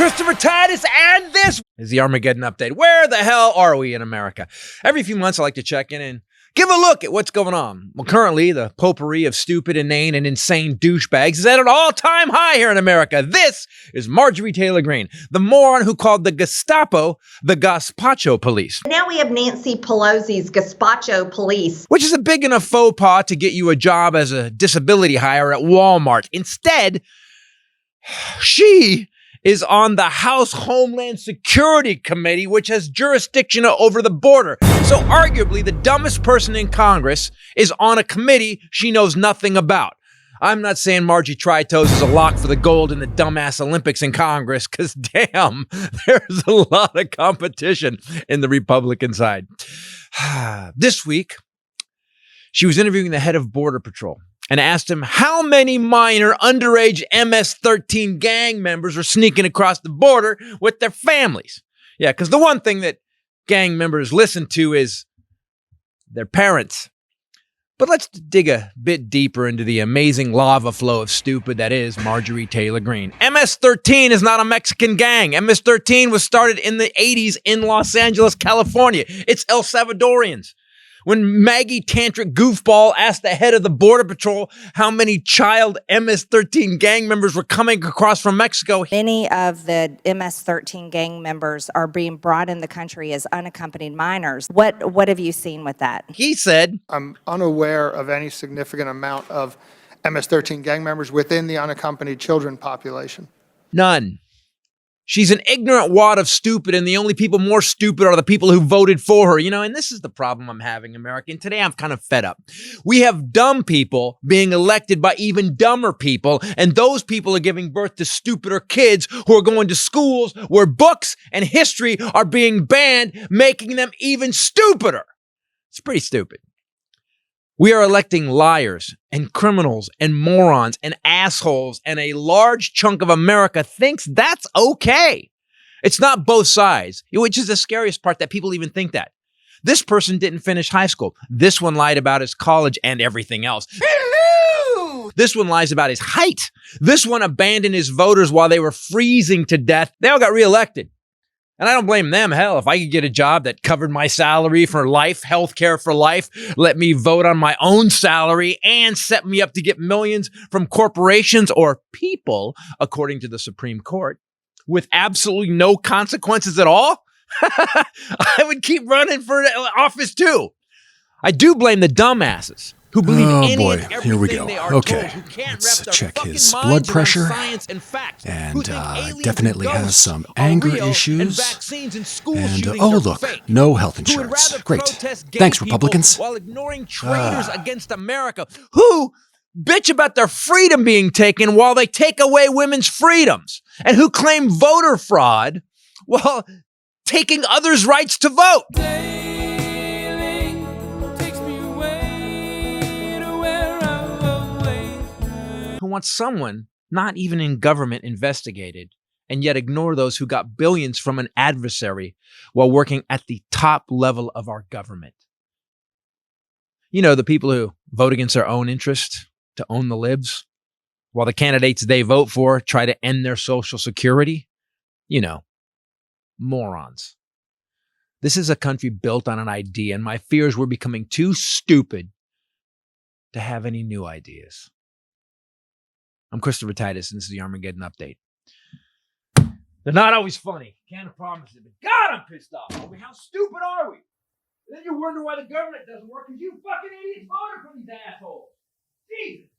Christopher Titus, and this is the Armageddon update. Where the hell are we in America? Every few months, I like to check in and give a look at what's going on. Well, currently, the potpourri of stupid, inane, and insane douchebags is at an all-time high here in America. This is Marjorie Taylor Greene, the moron who called the Gestapo the Gazpacho police. Now we have Nancy Pelosi's Gazpacho police, Which is a big enough faux pas to get you a job as a disability hire at Walmart. Instead, she is on the House Homeland Security Committee, which has jurisdiction over the border. So arguably, the dumbest person in Congress is on a committee she knows nothing about. I'm not saying Margie Tri-Toes is a lock for the gold in the dumbass Olympics in Congress, because damn, there's a lot of competition in the Republican side. This week, she was interviewing the head of Border Patrol and asked him how many minor underage MS-13 gang members were sneaking across the border with their families. Yeah, because the one thing that gang members listen to is their parents. But let's dig a bit deeper into the amazing lava flow of stupid that is Marjorie Taylor Greene. MS-13 is not a Mexican gang. MS-13 was started in the 80s in Los Angeles, California. It's El Salvadorians. When Maggie Tantric Goofball asked the head of the Border Patrol how many child MS-13 gang members were coming across from Mexico. Many of the MS-13 gang members are being brought in the country as unaccompanied minors. What have you seen with that? He said, I'm unaware of any significant amount of MS-13 gang members within the unaccompanied children population. none. She's an ignorant wad of stupid, and the only people more stupid are the people who voted for her. You know, and this is the problem I'm having, America. And today I'm kind of fed up. We have dumb people being elected by even dumber people, and those people are giving birth to stupider kids who are going to schools where books and history are being banned, making them even stupider. It's pretty stupid. We are electing liars and criminals and morons and assholes, and a large chunk of America thinks that's okay. It's not both sides, which is the scariest part, that people even think that. This person didn't finish high school. This one lied about his college and everything else. Hello! This one lies about his height. This one abandoned his voters while they were freezing to death. They all got reelected. And I don't blame them. Hell, if I could get a job that covered my salary for life, health care for life, let me vote on my own salary, and set me up to get millions from corporations or people, according to the Supreme Court, with absolutely no consequences at all, I would keep running for office too. I do blame the dumbasses who believe any and everything here we go. they are Okay, told, who can't let's wrap their check fucking his minds blood around pressure, science and facts, who and think aliens definitely and has ghosts some are anger real, and issues. vaccines and school And shootings oh are look, fake, no health who would insurance. rather Great. protest gay Thanks, people Republicans. while ignoring traitors against America, who bitch about their freedom being taken while they take away women's freedoms, and who claim voter fraud while taking others' rights to vote. Who wants someone not even in government investigated, and yet ignore those who got billions from an adversary while working at the top level of our government. You know, the people who vote against their own interest to own the libs, while the candidates they vote for try to end their Social Security. You know, morons. This is a country built on an idea, and my fear is we're becoming too stupid to have any new ideas. I'm Christopher Titus, and this is the Armageddon Update. They're not always funny. Can't promise it, but God, I'm pissed off. How stupid are we? And then you wonder why the government doesn't work, because you fucking idiots voted for these assholes. Jesus.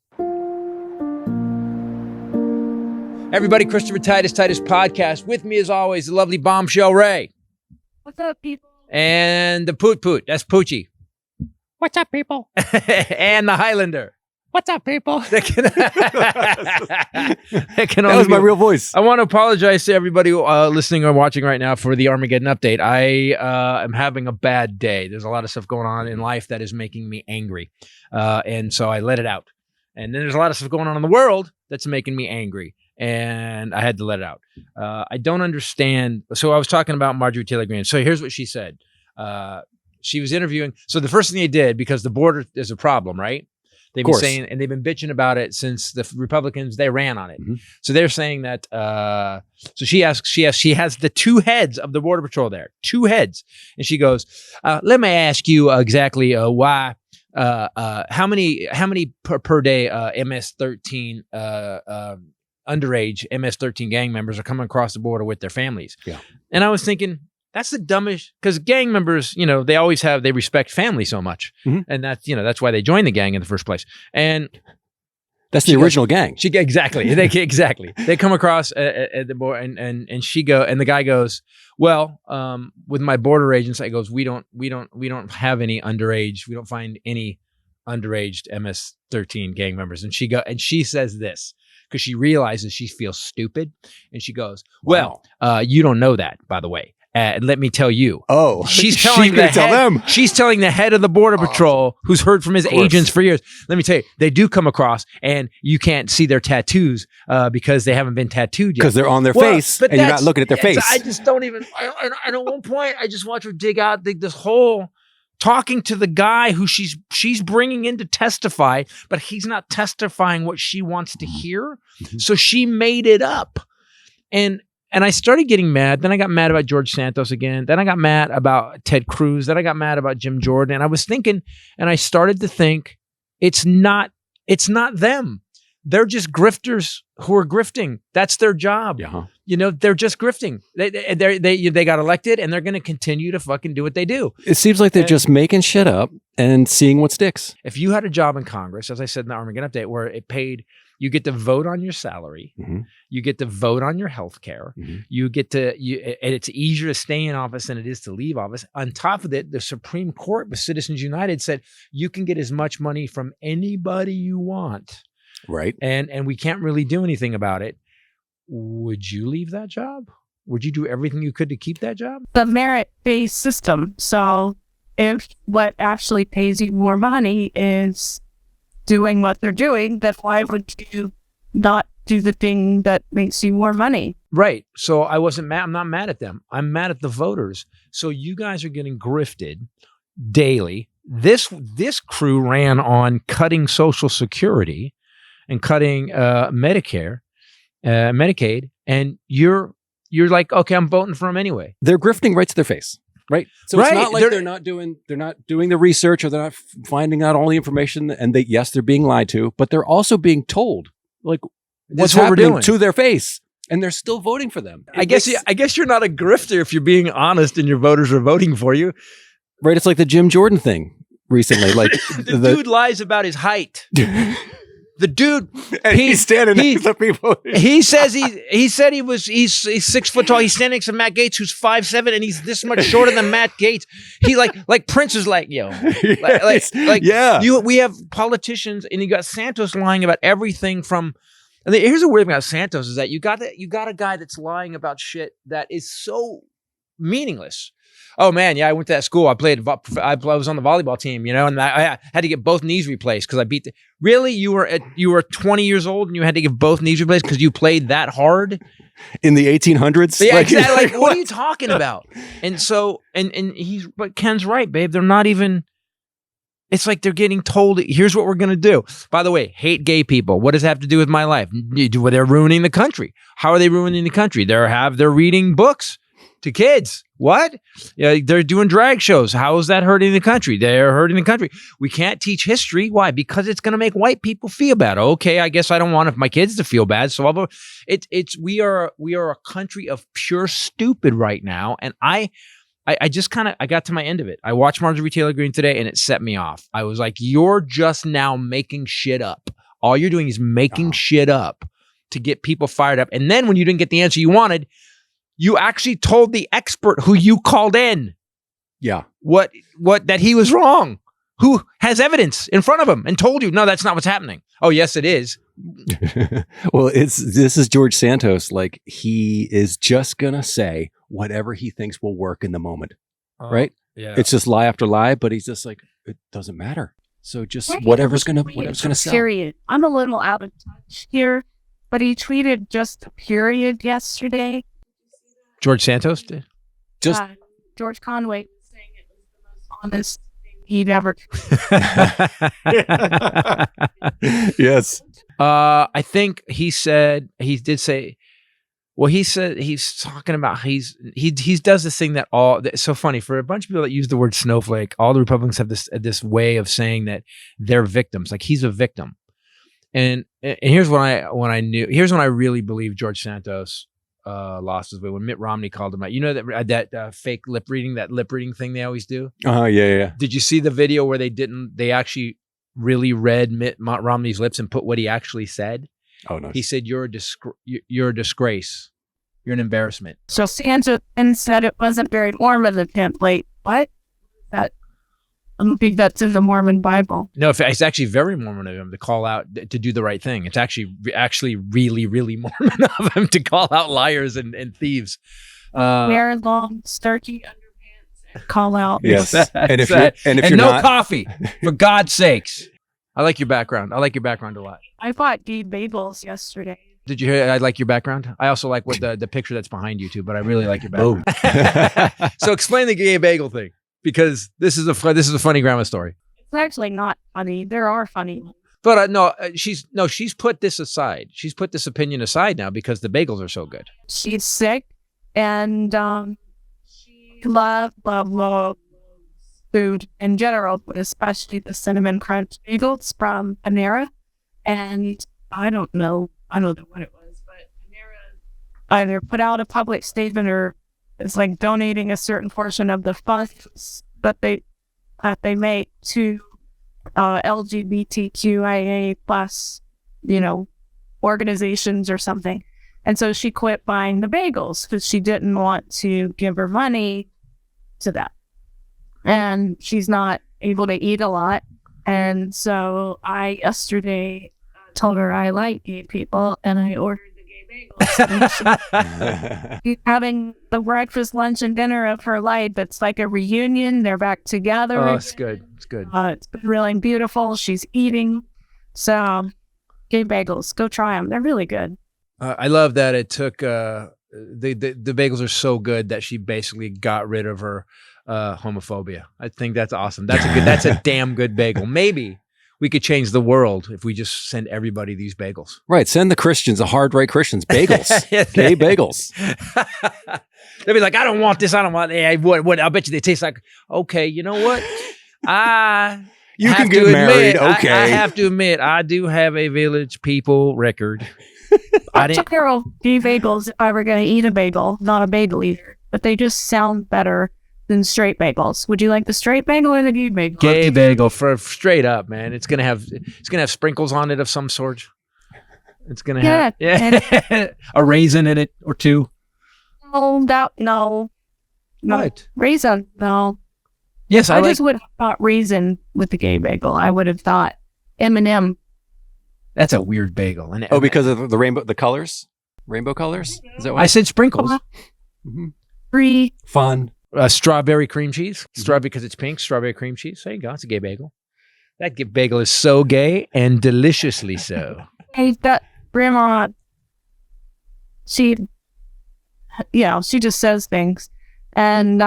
Everybody, Christopher Titus Podcast. With me, as always, the lovely Bombshell Ray. What's up, people? And the Poot Poot. That's Poochie. What's up, people? And the Hylinder. What's up, people? That was my real voice. I want to apologize to everybody listening or watching right now for the Armageddon Update. I am having a bad day. There's a lot of stuff going on in life that is making me angry. And so I let it out. And then there's a lot of stuff going on in the world that's making me angry. And I had to let it out. I don't understand. So I was talking about Marjorie Taylor Greene. So here's what she said. She was interviewing. So the first thing they did, because the border is a problem, right? They've Of been course. saying, and they've been bitching about it since the Republicans, they ran on it. Mhm. So they're saying that, so she has the two heads of the Border Patrol there, two heads. And she goes, let me ask you exactly why, how many per day MS-13 underage MS-13 gang members are coming across the border with their families. Yeah. And I was thinking, that's the dumbest, because gang members, they respect family so much. Mhm. And that's why they joined the gang in the first place. And That's the original gang. exactly. Exactly. They come across at the border and the guy goes, well, with my border agents, I goes, we don't have any underage. We don't find any underaged MS-13 gang members. And she says this, because she realizes she feels stupid. And she goes, well, you don't know that, by the way. Let me tell you. Oh, she's telling them. She's telling the head of the Border Patrol, who's heard from his agents for years. Let me tell you, they do come across, and you can't see their tattoos because they haven't been tattooed yet. Because they're on their face, and you're not looking at their face. I just don't even. And at one point, I just watch her dig out this whole talking to the guy who she's bringing in to testify, but he's not testifying what she wants to hear. Mhm. So she made it up, and I started getting mad. Then I got mad about George Santos again. Then I got mad about Ted Cruz. Then I got mad about Jim Jordan. And I was thinking, and I started to think, it's not them. They're just grifters who are grifting. That's their job. Yeah. They're just grifting. They got elected, and they're going to continue to fucking do what they do. It seems like they're just making shit up and seeing what sticks. If you had a job in Congress, as I said in the Armageddon update, where it paid, you get to vote on your salary, Mhm. you get to vote on your health care, Mhm. and it's easier to stay in office than it is to leave office. On top of it, the Supreme Court with Citizens United said you can get as much money from anybody you want. Right. And we can't really do anything about it. Would you leave that job? Would you do everything you could to keep that job? The merit-based system. So if what actually pays you more money is doing what they're doing, then why would you not do the thing that makes you more money? Right. So I wasn't mad. I'm not mad at them. I'm mad at the voters. So you guys are getting grifted daily. This crew ran on cutting Social Security and cutting Medicare, Medicaid, and you're like, okay, I'm voting for them anyway. They're grifting right to their face. Right. So Right. it's not like they're not doing the research, or they're not finding out all the information, and they're being lied to, but they're also being told like what's what we're happening doing to their face, and they're still voting for them. I guess you're not a grifter if you're being honest and your voters are voting for you. Right. It's like the Jim Jordan thing recently. Like the dude lies about his height. The dude, he's standing next to people. He said he's 6 foot tall. He's standing next to Matt Gaetz, who's 5'7", and he's this much shorter than Matt Gaetz. He like Prince is like, yo, we have politicians, and you got Santos lying about everything from. And here's the weird thing about Santos is that you got a guy that's lying about shit that is so meaningless. Oh man, yeah, I went to that school. I was on the volleyball team, and I had to get both knees replaced because I beat. Really, you were 20 years old and you had to get both knees replaced because you played that hard in the 1800s. Yeah, exactly. Like, what are you talking about? And so, but Ken's right, babe. They're not even. It's like they're getting told, here's what we're going to do. By the way, hate gay people. What does it have to do with my life? They're ruining the country. How are they ruining the country? They're reading books to kids. What? Yeah, they're doing drag shows. How is that hurting the country? They're hurting the country. We can't teach history. Why? Because it's going to make white people feel bad. Okay, I guess I don't want my kids to feel bad. So we are a country of pure stupid right now. And I just I got to my end of it. I watched Marjorie Taylor Greene today, and it set me off. I was like, you're just now making shit up. All you're doing is making shit up to get people fired up. And then when you didn't get the answer you wanted, you actually told the expert who you called in, what that he was wrong, who has evidence in front of him and told you, no, that's not what's happening. Oh, yes, it is. Well, this is George Santos. Like, he is just gonna say whatever he thinks will work in the moment, right? Yeah, it's just lie after lie, but he's just like, it doesn't matter. So just whatever's gonna sell. Period. I'm a little out of touch here, but he tweeted just a period yesterday. George Santos did? George Conway saying it was the most honest thing he never. Yes. I think he did say. Well, he said he's talking about he does this thing that it's so funny for a bunch of people that use the word snowflake. All the Republicans have this way of saying that they're victims. Like he's a victim, and here's when I really believe George Santos lost his way when Mitt Romney called him out. You know that fake lip reading thing they always do. Yeah. Did you see the video where they actually really read Mitt Romney's lips and put what he actually said? Oh no. He said, "You're a disgrace. You're an embarrassment." So Santa said it wasn't very Mormon of him. Like, what? That I don't think that's in the Mormon Bible. No, it's actually very Mormon of him to call out, to do the right thing. It's actually really, really Mormon of him to call out liars and thieves. Wear long, starchy underpants and call out. Yes. And if and you're no not, coffee, for God's sakes. I like your background. I like your background a lot. I bought gay bagels yesterday. Did you hear? I like your background. I also like what the picture that's behind you too. But I really like your Oh. background. So explain the gay bagel thing, because this is a funny grandma story. It's actually not funny. There are funny ones. But she's put this aside. She's put this opinion aside now because the bagels are so good. She's sick, and she loves food in general, but especially the cinnamon crunch bagels from Panera. And I don't know what it was, but Panera either put out a public statement or it's like donating a certain portion of the funds that they make to LGBTQIA plus, organizations or something. And so she quit buying the bagels because she didn't want to give her money to that. And she's not able to eat a lot. And so I yesterday told her I like gay people and I ordered the gay bagels. She's having the breakfast, lunch, and dinner of her life. It's like a reunion. They're back together. Oh, it's good. It's good. It's been really beautiful. She's eating. So gay bagels, go try them. They're really good. I love that it took the bagels are so good that she basically got rid of her homophobia. I think that's awesome. That's a damn good bagel. Maybe we could change the world if we just send everybody these bagels. Right. Send the Christians, the hard right Christians, bagels. Gay bagels. They'll be like, I don't want this. I don't want what? I'll bet you they taste like, okay, you know what? You can get married. Okay. I have to admit, I do have a Village People record. I took care of gay bagels if I were going to eat a bagel, not a bagel either. But they just sound better than straight bagels. Would you like the straight bagel or the gay bagel? Gay bagel, for straight up, man. It's gonna have sprinkles on it of some sort. It's gonna have a raisin in it or two. No. What? Raisin, no. Yes, I just would have thought raisin with the gay bagel. I would have thought M&M. That's a weird bagel. Because of the rainbow, the colors, rainbow colors. Is that what I said? Sprinkles. Mm-hmm. Free Fun. Strawberry cream cheese. Strawberry because it's pink. Strawberry cream cheese. There you go. It's a gay bagel. That bagel is so gay and deliciously so. Hey, that grandma. She just says things. And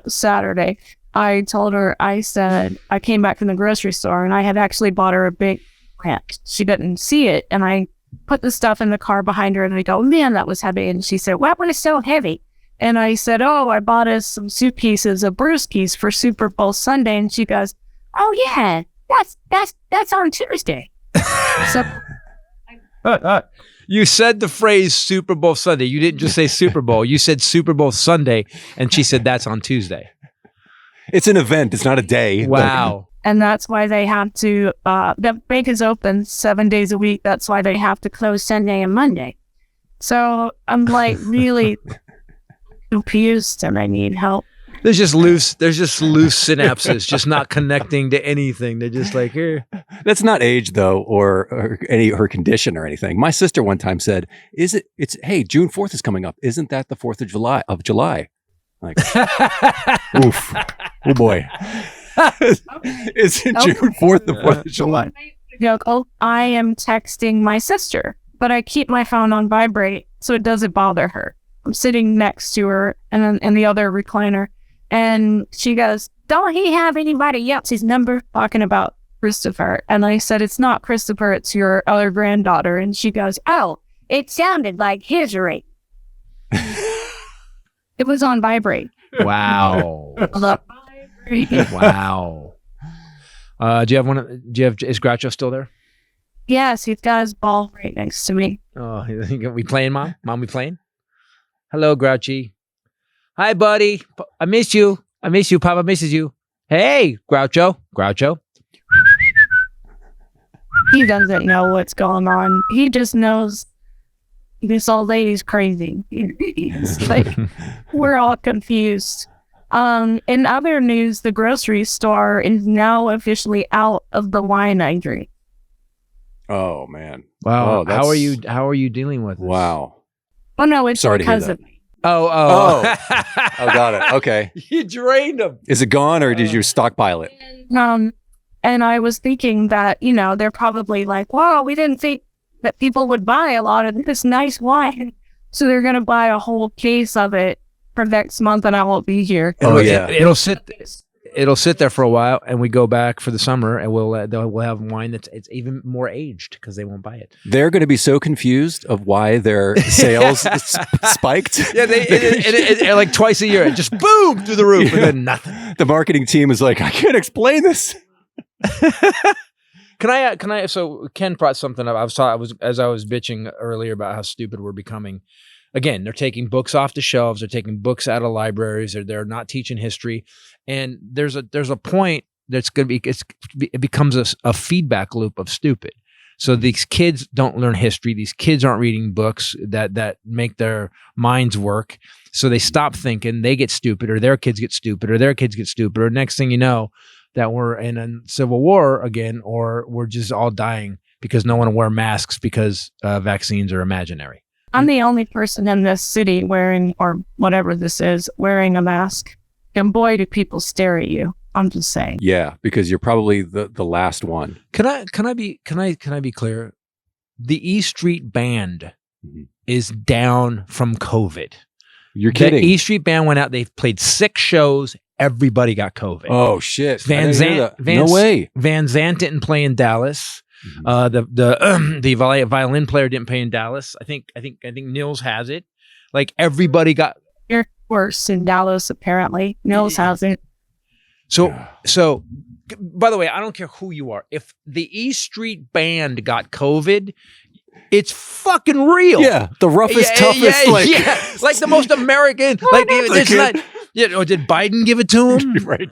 Saturday, I told her, I said, I came back from the grocery store and I had actually bought her a big plant. She didn't see it. And I put the stuff in the car behind her and I go, man, that was heavy. And she said, what was so heavy? And I said, I bought us some suitcases of brewskis for Super Bowl Sunday. And she goes, oh yeah, that's on Tuesday. So you said the phrase Super Bowl Sunday. You didn't just say Super Bowl. You said Super Bowl Sunday. And she said that's on Tuesday. It's an event. It's not a day. Wow. And that's why they have to, the bank is open 7 days a week. That's why they have to close Sunday and Monday. So I'm like really confused and I need help. There's just loose synapses, just not connecting to anything. They're just like, here. That's not age though, or any her condition or anything. My sister one time said, hey, June 4th is coming up. Isn't that the 4th of July? Like, oof. Oh boy. Isn't June 4th the 4th of July? I am texting my sister, but I keep my phone on vibrate so it doesn't bother her. I'm sitting next to her and the other recliner, And she goes, don't he have anybody else's number? Talking about Christopher. And I said, it's not Christopher, it's your other granddaughter. And she goes, oh, it sounded like his ring. It was on vibrate. Wow. Wow. Is Groucho still there? Yes, he's got his ball right next to me. Oh, we playing, Mom? Mom, we playing? Hello, Grouchy. Hi, buddy. I miss you. I miss you. Papa misses you. Hey, Groucho. Groucho. He doesn't know what's going on. He just knows this old lady's crazy. It's like, we're all confused. In other news, the grocery store is now officially out of the wine I drink. Oh man! Wow. Oh, How are you dealing with this? Wow. Oh no, it's Sorry to hear because that. of me. Oh. Oh, got it. Okay. You drained them. Is it gone or did you stockpile it? And I was thinking that, they're probably like, wow, we didn't think that people would buy a lot of this nice wine. So they're going to buy a whole case of it for next month and I won't be here. Oh, yeah. It'll sit there for a while and we go back for the summer and we'll have wine it's even more aged because they won't buy it. They're going to be so confused of why their sales spiked. Yeah, it like twice a year, it just boom through the roof and then nothing. The marketing team is like, I can't explain this. Can I? So Ken brought something up. As I was bitching earlier about how stupid we're becoming. Again, they're taking books off the shelves. They're taking books out of libraries. They're not teaching history. And there's a point that's going to be it becomes a feedback loop of stupid. So these kids don't learn history. These kids aren't reading books that make their minds work. So they stop thinking. They get stupid, or their kids get stupid, or their kids get stupid. Or next thing you know, that we're in a civil war again, or we're just all dying because no one will wear masks because vaccines are imaginary. I'm the only person in this city wearing, or whatever this is, wearing a mask. And boy, do people stare at you. I'm just saying. Yeah, because you're probably the last one. Can I be clear? The E Street Band is down from COVID. You're kidding. The E Street Band went out. They played 6 shows. Everybody got COVID. Oh shit! Van Zandt. No way. Van Zandt didn't play in Dallas. The violin player didn't play in Dallas. I think Nils has it. Like everybody got. You're worse in Dallas, apparently. Nils has it. So, by the way, I don't care who you are. If the E Street Band got COVID, it's fucking real. Yeah, the roughest, toughest, like the most American. It's not. Yeah, or did Biden give it to him? Right.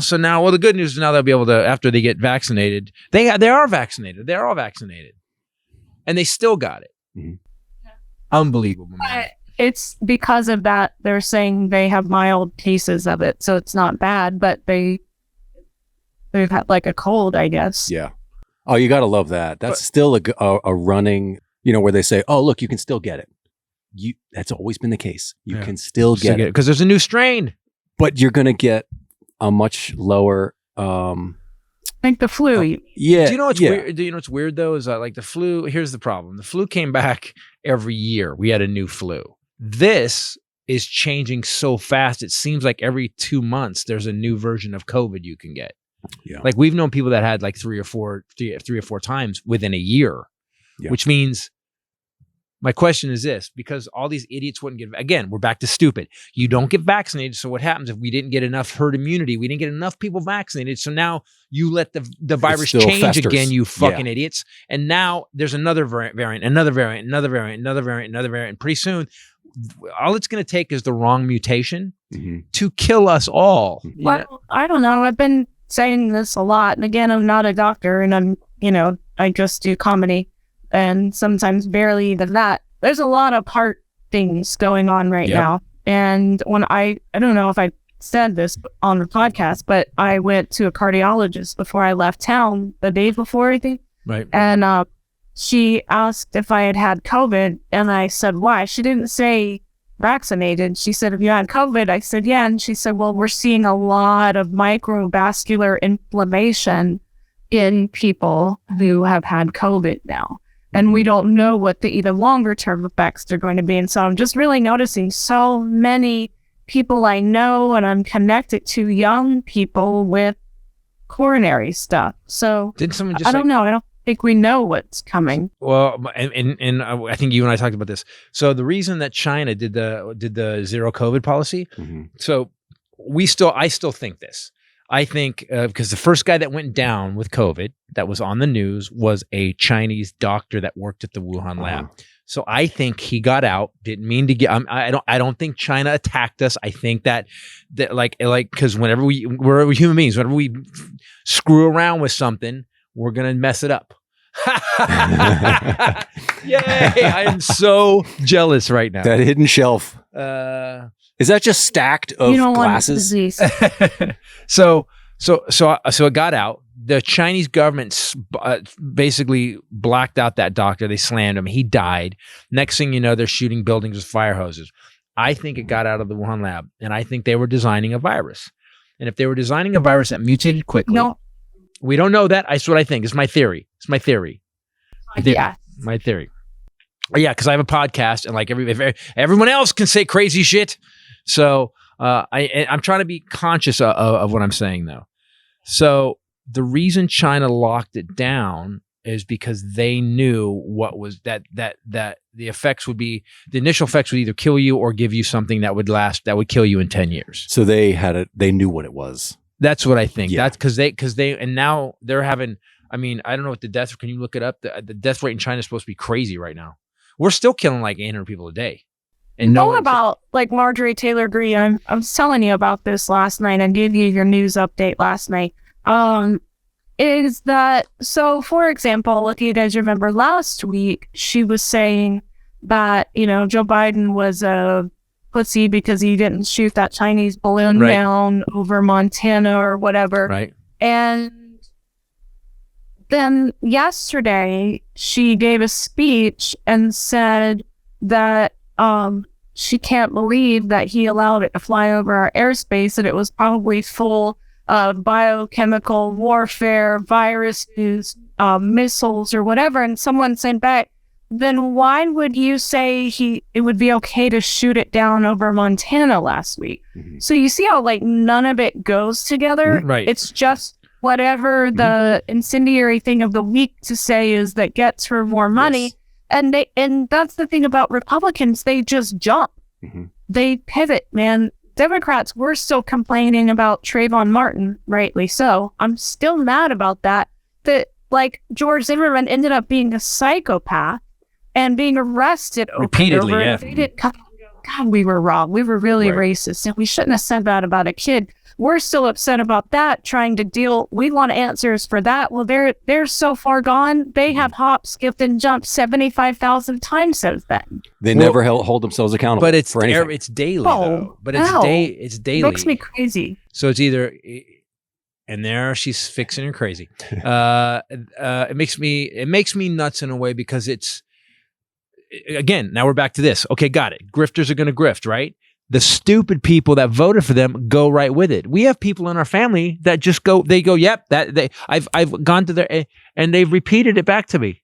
So now, the good news is now they'll be able to, after they get vaccinated, they are vaccinated. They're all vaccinated, and they still got it. Mm-hmm. Unbelievable, man. It's because of that. They're saying they have mild cases of it, so it's not bad. But they've had like a cold, I guess. Yeah. Oh, you got to love that. That's still a running. Where they say, "Oh, look, you can still get it." That's always been the case. You can still get it because there's a new strain, but you're going to get a much lower. Like the flu. Yeah. Do you know what's weird? Do you know what's weird though? Is like the flu. Here's the problem: the flu came back every year. We had a new flu. This is changing so fast. It seems like every 2 months there's a new version of COVID you can get. Yeah. Like we've known people that had like three or four times within a year, which means. My question is this, because all these idiots wouldn't get, again, we're back to stupid. You don't get vaccinated. So what happens if we didn't get enough herd immunity? We didn't get enough people vaccinated. So now you let the virus change festers. again, you fucking idiots. And now there's another variant, another variant, another variant, another variant, another variant. And pretty soon, all it's going to take is the wrong mutation to kill us all. Well, I don't know. I've been saying this a lot. And again, I'm not a doctor and I just do comedy. And sometimes barely even that. There's a lot of heart things going on right now. And when I don't know if I said this on the podcast, but I went to a cardiologist before I left town the day before, I think. Right. And she asked if I had COVID. And I said, why? She didn't say vaccinated. She said, have you had COVID? I said, yeah. And she said, well, we're seeing a lot of microvascular inflammation in people who have had COVID now. And we don't know what the even longer term effects are going to be. And so I'm just really noticing so many people I know and I'm connected to, young people with coronary stuff. So Didn't someone just I don't know. I don't think we know what's coming. Well, and I think you and I talked about this. So the reason that China did the zero COVID policy, so I still think this. I think because the first guy that went down with COVID that was on the news was a Chinese doctor that worked at the Wuhan lab. So I think he got out. Didn't mean to get. I don't think China attacked us. I think that like because we're human beings. Whenever we screw around with something, we're gonna mess it up. Yay! I am so jealous right now. That hidden shelf. Is that just stacked of You don't want glasses? disease. So it got out. The Chinese government basically blacked out that doctor. They slammed him. He died. Next thing you know, they're shooting buildings with fire hoses. I think it got out of the Wuhan lab, and I think they were designing a virus. And if they were designing a virus that mutated quickly, No. we don't know that. That's what I think. It's my theory. It's my theory. Yeah. My theory. Yeah, because I have a podcast, and like everyone else can say crazy shit. So I'm trying to be conscious of what I'm saying, though. So the reason China locked it down is because they knew what was that the effects would be, the initial effects would either kill you or give you something that would kill you in 10 years. So they knew what it was. That's what I think. Yeah. That's because they and now they're having. I mean, I don't know what the death. Can you look it up? The death rate in China is supposed to be crazy right now. We're still killing like 800 people a day. And About like Marjorie Taylor Greene. I was telling you about this last night. I gave you your news update last night. Is that so? For example, if you guys remember last week, she was saying that Joe Biden was a pussy because he didn't shoot that Chinese balloon down over Montana or whatever. Right. And then yesterday, she gave a speech and said that she can't believe that he allowed it to fly over our airspace, and it was probably full of biochemical warfare, viruses, missiles, or whatever. And someone said back, then why would you say it would be okay to shoot it down over Montana last week? Mm-hmm. So you see how none of it goes together? Right. It's just whatever the incendiary thing of the week to say is that gets her more money. Yes. And that's the thing about Republicans. They just jump. Mm-hmm. They pivot, man. Democrats, we're still complaining about Trayvon Martin, rightly so. I'm still mad about that. That George Zimmerman ended up being a psychopath and being arrested repeatedly. Over yeah. God, we were wrong. We were really racist, and we shouldn't have said that about a kid. We're still upset about that, trying to deal. We want answers for that. Well, they're so far gone. They have hopped, skipped, and jumped 75,000 times since then. They never hold themselves accountable. But it's for anything. It's daily, though. But it's daily. It makes me crazy. So it's either, and there she's fixing her crazy. It makes me nuts in a way because it's, again, now we're back to this. Okay, got it. Grifters are going to grift, right? The stupid people that voted for them go right with it. We have people in our family that just go. They go, "Yep, I've gone to their," and they've repeated it back to me.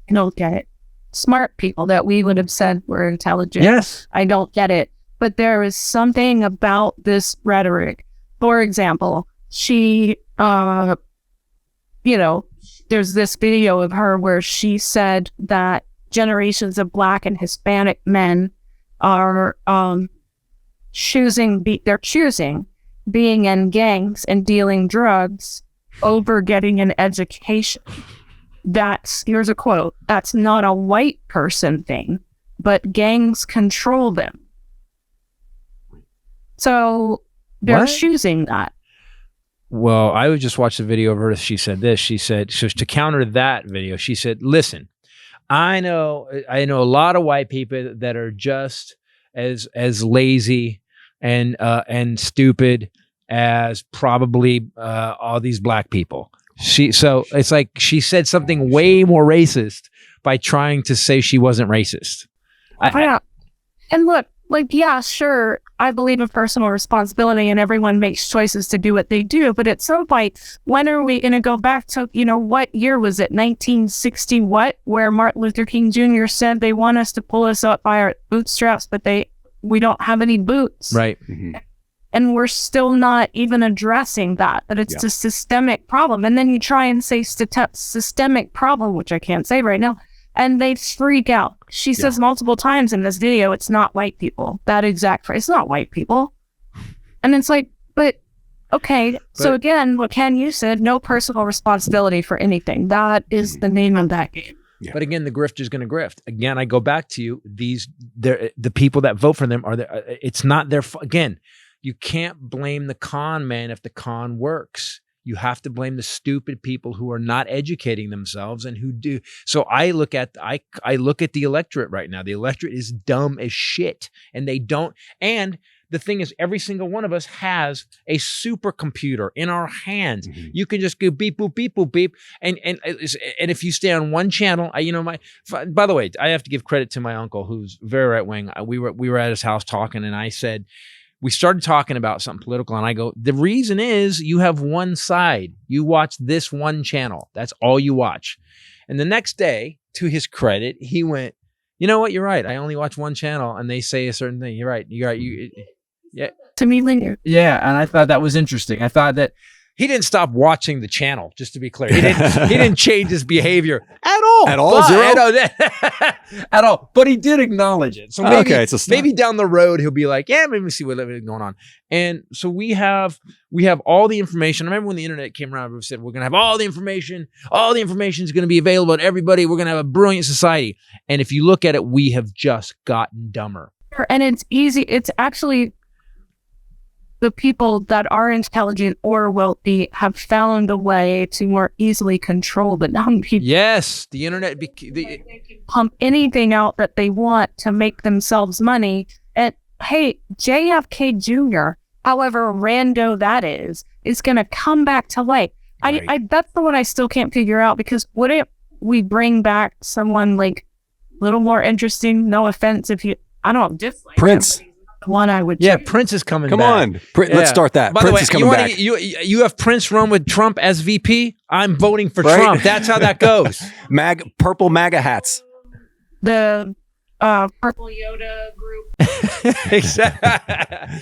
I don't get it. Smart people that we would have said were intelligent. Yes, I don't get it. But there is something about this rhetoric. For example, she, there's this video of her where she said that generations of Black and Hispanic men are choosing being in gangs and dealing drugs over getting an education. Here's a quote, that's not a white person thing, but gangs control them. So they're choosing that. Well, I would just watch the video of her. She said this. She said, so to counter that video, she said, listen, I know a lot of white people that are just as lazy and stupid as probably all these Black people. So it's like she said something way more racist by trying to say she wasn't racist. And look, sure, I believe in personal responsibility and everyone makes choices to do what they do. But at some point, when are we going to go back to, what year was it? 1960 where Martin Luther King Jr. said they want us to pull us up by our bootstraps, but they we don't have any boots. Right. And we're still not even addressing that it's a systemic problem. And then you try and say systemic problem, which I can't say right now, and they freak out. She says multiple times in this video, it's not white people. That exact phrase, it's not white people. And it's like, but okay. So again, what Ken, you said, no personal responsibility for anything. That is the name of that game. Yeah. But again, the grifter's going to grift. Again, I go back to you. The people that vote for them are it's not their again. You can't blame the con man if the con works. You have to blame the stupid people who are not educating themselves and who do. So I look at the electorate right now. The electorate is dumb as shit, and they don't. And the thing is, every single one of us has a supercomputer in our hands. You can just go beep boop beep boop beep, and if you stay on one channel, by the way, I have to give credit to my uncle who's very right wing. We were at his house talking, and I said. We started talking about something political, and I go, the reason is you have one side. You watch this one channel. That's all you watch. And the next day, to his credit, he went, you know what? You're right. I only watch one channel, and they say a certain thing. You're right. Yeah. To me, linear. Yeah, and I thought that was interesting. I thought that he didn't stop watching the channel, just to be clear. He didn't change his behavior at all. At all? Zero? At all. But he did acknowledge it. So maybe down the road, he'll be like, yeah, maybe we see what's going on. And so we have all the information. I remember when the internet came around, we said, we're going to have all the information. All the information is going to be available to everybody. We're going to have a brilliant society. And if you look at it, we have just gotten dumber. And it's easy. It's actually... the people that are intelligent or wealthy have found a way to more easily control the dumb people. Yes, the internet. They can pump anything out that they want to make themselves money. And hey, JFK Jr., however rando that is going to come back to life. Right. That's the one I still can't figure out, because what if we bring back someone like a little more interesting? No offense if you, I don't dislike Prince. One I would. Yeah, Prince is coming back. Come on. Let's start that. By Prince the way, is coming back. You have Prince run with Trump as VP? I'm voting for Trump. That's how that goes. Purple MAGA hats. The Purple Yoda group. Exactly.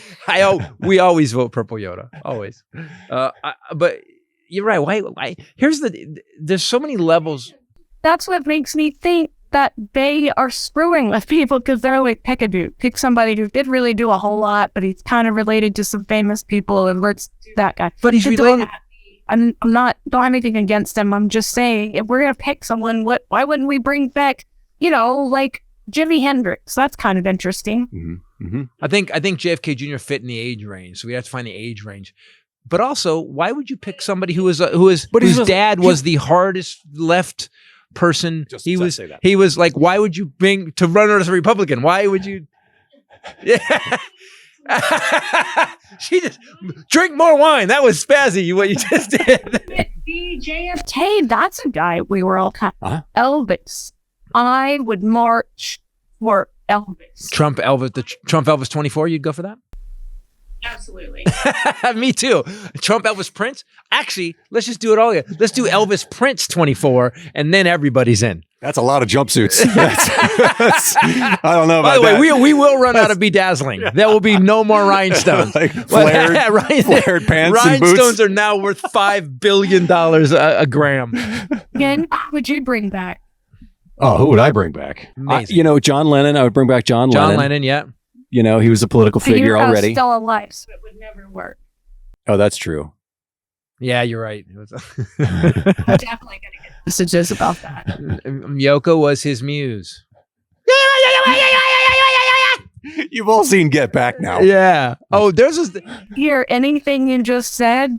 We always vote Purple Yoda. Always. But you're right. Why? There's so many levels. That's what makes me think that they are screwing with people, because they're like, pick somebody who did really do a whole lot, but he's kind of related to some famous people, and let's do that guy. But he's related. I'm not, don't have anything against him. I'm just saying, if we're going to pick someone, why wouldn't we bring back, like Jimi Hendrix? That's kind of interesting. I think JFK Jr. fit in the age range, so we have to find the age range. But also, why would you pick somebody whose dad was the hardest left person? He was like, why would you bring to run as a Republican? Why would you? Yeah. She just drink more wine. That was spazzy. What you just did. JFK, that's a guy we were all kind of. Elvis. I would march for Elvis. Trump Elvis 24. You'd go for that? Absolutely. Me too. Trump, Elvis, Prince. Actually, let's just do it all again. Let's do Elvis, Prince 24, and then everybody's in. That's a lot of jumpsuits. I don't know about that. By the way, we will run out of bedazzling. There will be no more rhinestones. Like flared pants and boots. Rhinestones are now worth $5 billion a gram. Again, who would you bring back? Oh, who would I bring back? John Lennon. I would bring back John Lennon. John Lennon, yeah. He was a political figure already. Still alive, so it would never work. Oh, that's true. Yeah, you're right. I'm definitely going to get messages about that. Yoko was his muse. You've all seen Get Back now. Yeah. Oh, there's Here, anything you just said,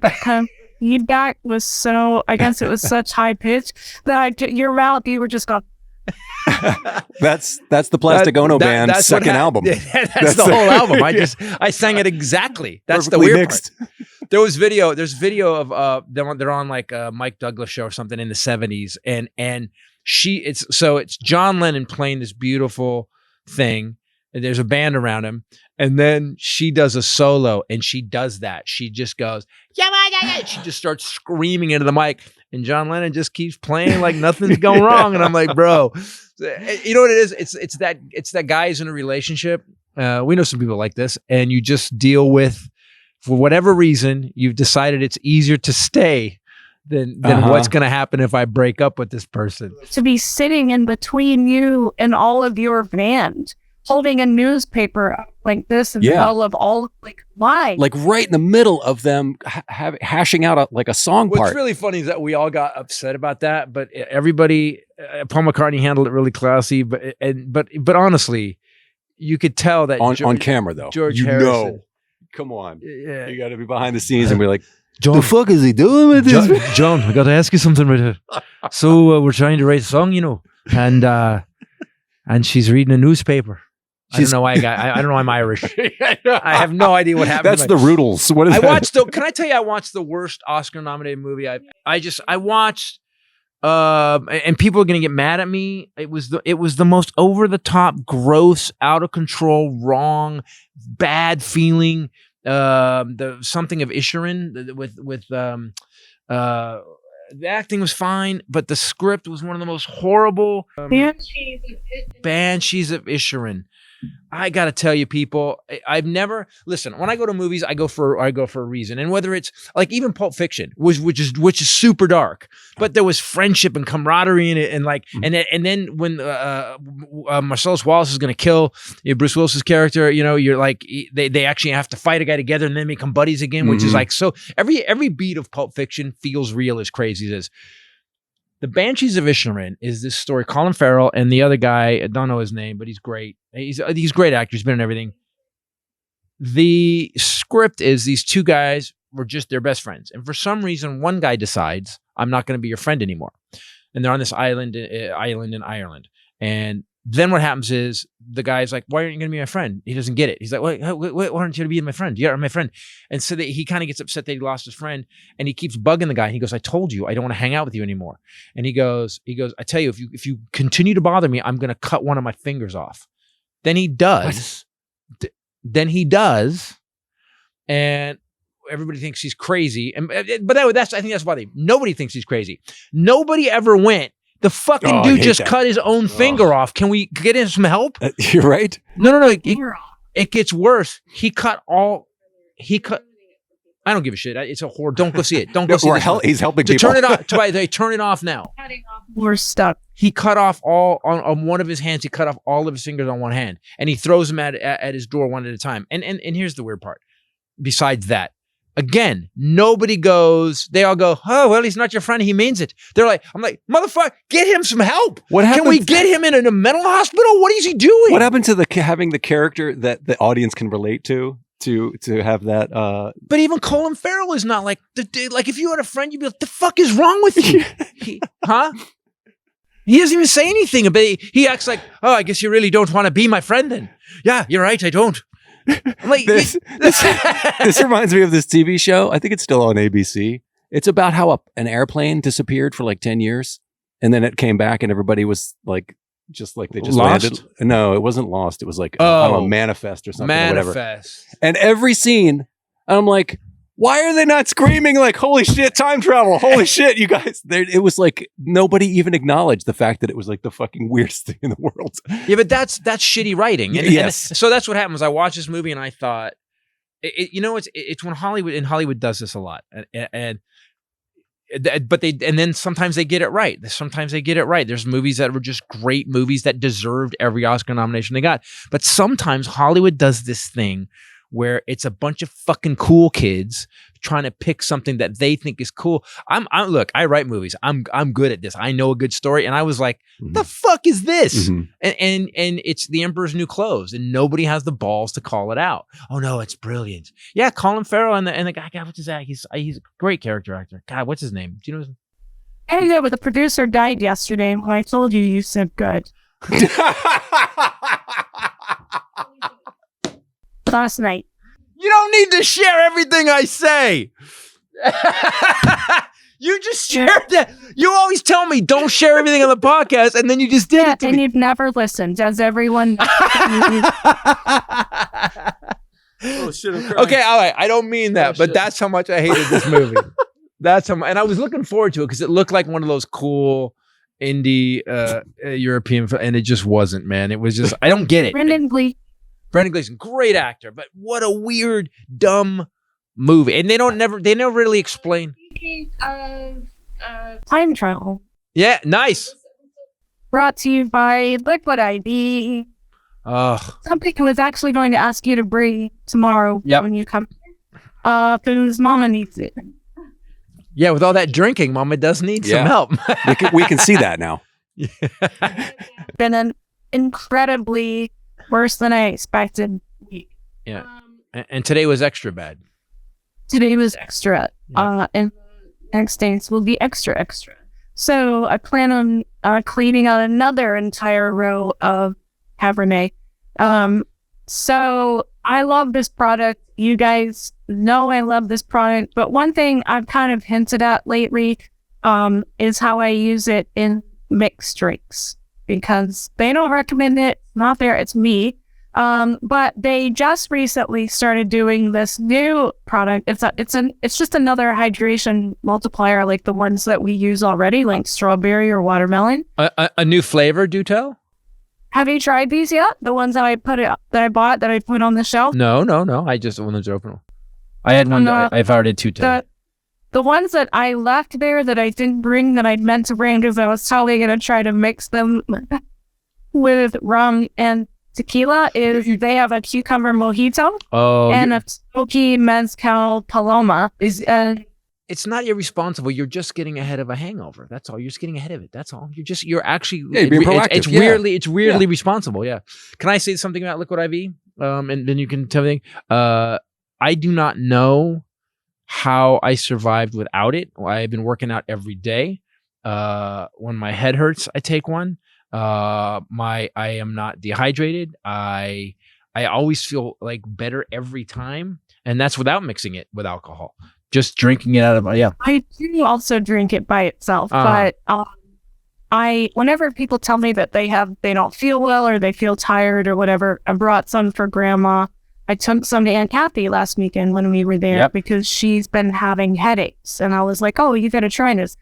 feedback was so, I guess it was such high pitch that your mouth, you were just going. That's the Plastic Ono Band's second album. That's the whole album. I sang it exactly. That's perfectly the weird part. There's video of they're on like a Mike Douglas show or something in the 70s, and it's John Lennon playing this beautiful thing, and there's a band around him, and then she does a solo, and she does that. She just goes, yeah. She just starts screaming into the mic, and John Lennon just keeps playing like nothing's going wrong. And I'm like, bro, you know what it is? It's that guys in a relationship we know some people like this, and you just deal with, for whatever reason, you've decided it's easier to stay than what's going to happen if I break up with this person. To be sitting in between you and all of your band, holding a newspaper up like this in the middle of all, like, why? Like right in the middle of them hashing out like a song part. What's really funny is that we all got upset about that, but everybody, Paul McCartney handled it really classy, but honestly, you could tell that on camera though. George Harrison. Come on. Yeah. You got to be behind the scenes and be like, John, the fuck is he doing with this? John, I got to ask you something right here. So we're trying to write a song, and she's reading a newspaper. I don't know why I don't know why I'm Irish. I have no idea what happened. That's the Roodles. What is that? Can I tell you, I watched the worst Oscar-nominated movie. I watched, and people are gonna get mad at me. It was the most over-the-top, gross, out of control, wrong, bad feeling. The something of Isherin with the acting was fine, but the script was one of the most horrible. Banshees of Isherin. I gotta tell you, people, I've never listen. When I go to movies, I go for a reason, and whether it's like even Pulp Fiction, which is super dark, but there was friendship and camaraderie in it, and like, and then when Marcellus Wallace is gonna kill Bruce Willis's character, you're like, they actually have to fight a guy together and then become buddies again, which is like, so every beat of Pulp Fiction feels real, as crazy as it is. The Banshees of Inisherin is this story. Colin Farrell and the other guy, I don't know his name, but he's great. He's a great actor. He's been in everything. The script is these two guys were just their best friends. And for some reason, one guy decides, I'm not going to be your friend anymore. And they're on this island in Ireland. And then what happens is the guy's like, why aren't you going to be my friend? He doesn't get it. He's like, why aren't you going to be my friend? You are my friend. And so he kind of gets upset that he lost his friend, and he keeps bugging the guy. And he goes, I told you, I don't want to hang out with you anymore. And he goes, I tell you, if you continue to bother me, I'm going to cut one of my fingers off. Then he does. And everybody thinks he's crazy. But I think that's why nobody thinks he's crazy. Nobody ever went, the fucking dude just cut his own finger off. Can we get him some help? You're right. No. It gets worse. He cut. I don't give a shit. It's a horror. Don't go see it. Don't go see it. He's helping people. Turn it off. They turn it off now. We're stuck. He cut off all on one of his hands. He cut off all of his fingers on one hand, and he throws them at his door one at a time. And here's the weird part. Besides that, again, nobody goes. They all go, oh well, he's not your friend. He means it. I'm like, motherfucker, get him some help. What happened? Can we get him in a mental hospital? What is he doing? What happened to having the character that the audience can relate to have that? But even Colin Farrell is not like like if you had a friend, you'd be like, the fuck is wrong with you? Huh? He doesn't even say anything about it. He acts like, oh, I guess you really don't want to be my friend then. Yeah, you're right, I don't. I'm like, this reminds me of this TV show. I think it's still on ABC. It's about how an airplane disappeared for like 10 years. And then it came back and everybody was like, they just lost? landed. No, it wasn't lost. It was like, I don't know, Manifest or something. Manifest. Or whatever. And every scene, I'm like, why are they not screaming like, holy shit, time travel? Holy shit, you guys. It was like nobody even acknowledged the fact that it was like the fucking weirdest thing in the world. Yeah, but that's shitty writing. Yes. And so that's what happens. I watched this movie and I thought, it's when Hollywood does this a lot. But then sometimes they get it right. There's movies that were just great movies that deserved every Oscar nomination they got. But sometimes Hollywood does this thing where it's a bunch of fucking cool kids trying to pick something that they think is cool. Look, I write movies. I'm good at this. I know a good story. And I was like, the fuck is this? Mm-hmm. And it's The Emperor's New Clothes, and nobody has the balls to call it out. Oh no, it's brilliant. Yeah, Colin Farrell and the guy, God, what's his act? He's a great character actor. God, what's his name? Do you know his name? I know, but the producer died yesterday. When I told you, you said good. Last night. You don't need to share everything I say. You just shared that. You always tell me don't share everything on the podcast, and then you just did it to and me. You've never listened, as everyone. Oh shit! Okay, all right. I don't mean that, but that's how much I hated this movie. And I was looking forward to it because it looked like one of those cool indie European, and it just wasn't. Man, it was just I don't get it. Brendan Gleeson Brendan Gleeson, great actor, but what a weird, dumb movie. And they never really explain. Speaking of time travel, Yeah, nice. brought to you by Liquid ID. Something I was actually going to ask you to bring tomorrow when you come. Because Mama needs it. Yeah, with all that drinking, Mama does need some help. we can see that now. Been an incredibly worse than I expected week. Yeah. And today was extra bad. Today was extra. And next days will be extra. So I plan on cleaning out another entire row of Cabernet. So I love this product. You guys know I love this product. But one thing I've kind of hinted at lately is how I use it in mixed drinks. Because they don't recommend it. Not there. It's me. But they just recently started doing this new product. It's just another hydration multiplier like the ones that we use already, like strawberry or watermelon. A new flavor, do tell? Have you tried these yet? The ones that I put on the shelf? No. I just when those are open. I had one. I've already two today. The ones that I left there that I didn't bring that I'd meant to bring because I was totally gonna try to mix them with rum and tequila is they have a cucumber mojito and a smoky mezcal paloma. It's not irresponsible. You're just getting ahead of a hangover. That's all. You're just getting ahead of it. That's all. You're actually you're being proactive. It's weirdly responsible. Yeah. Can I say something about Liquid IV? And then you can tell me. I do not know how I survived without it. I've been working out every day. When my head hurts, I take one. I am not dehydrated. I always feel like better every time, and that's without mixing it with alcohol. Just drinking it out of I do also drink it by itself, but whenever people tell me that they don't feel well or they feel tired or whatever, I brought some for Grandma. I took some to Aunt Kathy last weekend when we were there because she's been having headaches, and I was like, "Oh, you got to try this."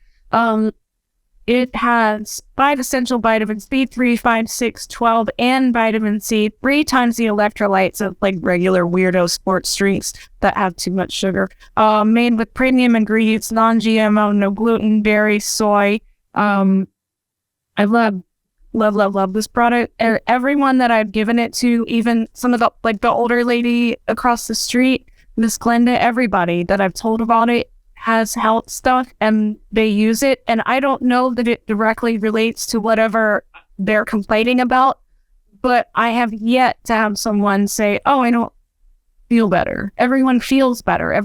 It has 5 essential vitamins, B3, 5, 6, 12, and vitamin C, 3 times the electrolytes of like regular weirdo sports drinks that have too much sugar. Made with premium ingredients, non-GMO, no gluten, dairy, soy. I love this product. Everyone that I've given it to, even some of the older lady across the street, Miss Glenda, everybody that I've told about it, has health stuff and they use it, and I don't know that it directly relates to whatever they're complaining about, but I have yet to have someone say, "Oh, I don't feel better." Everyone feels better.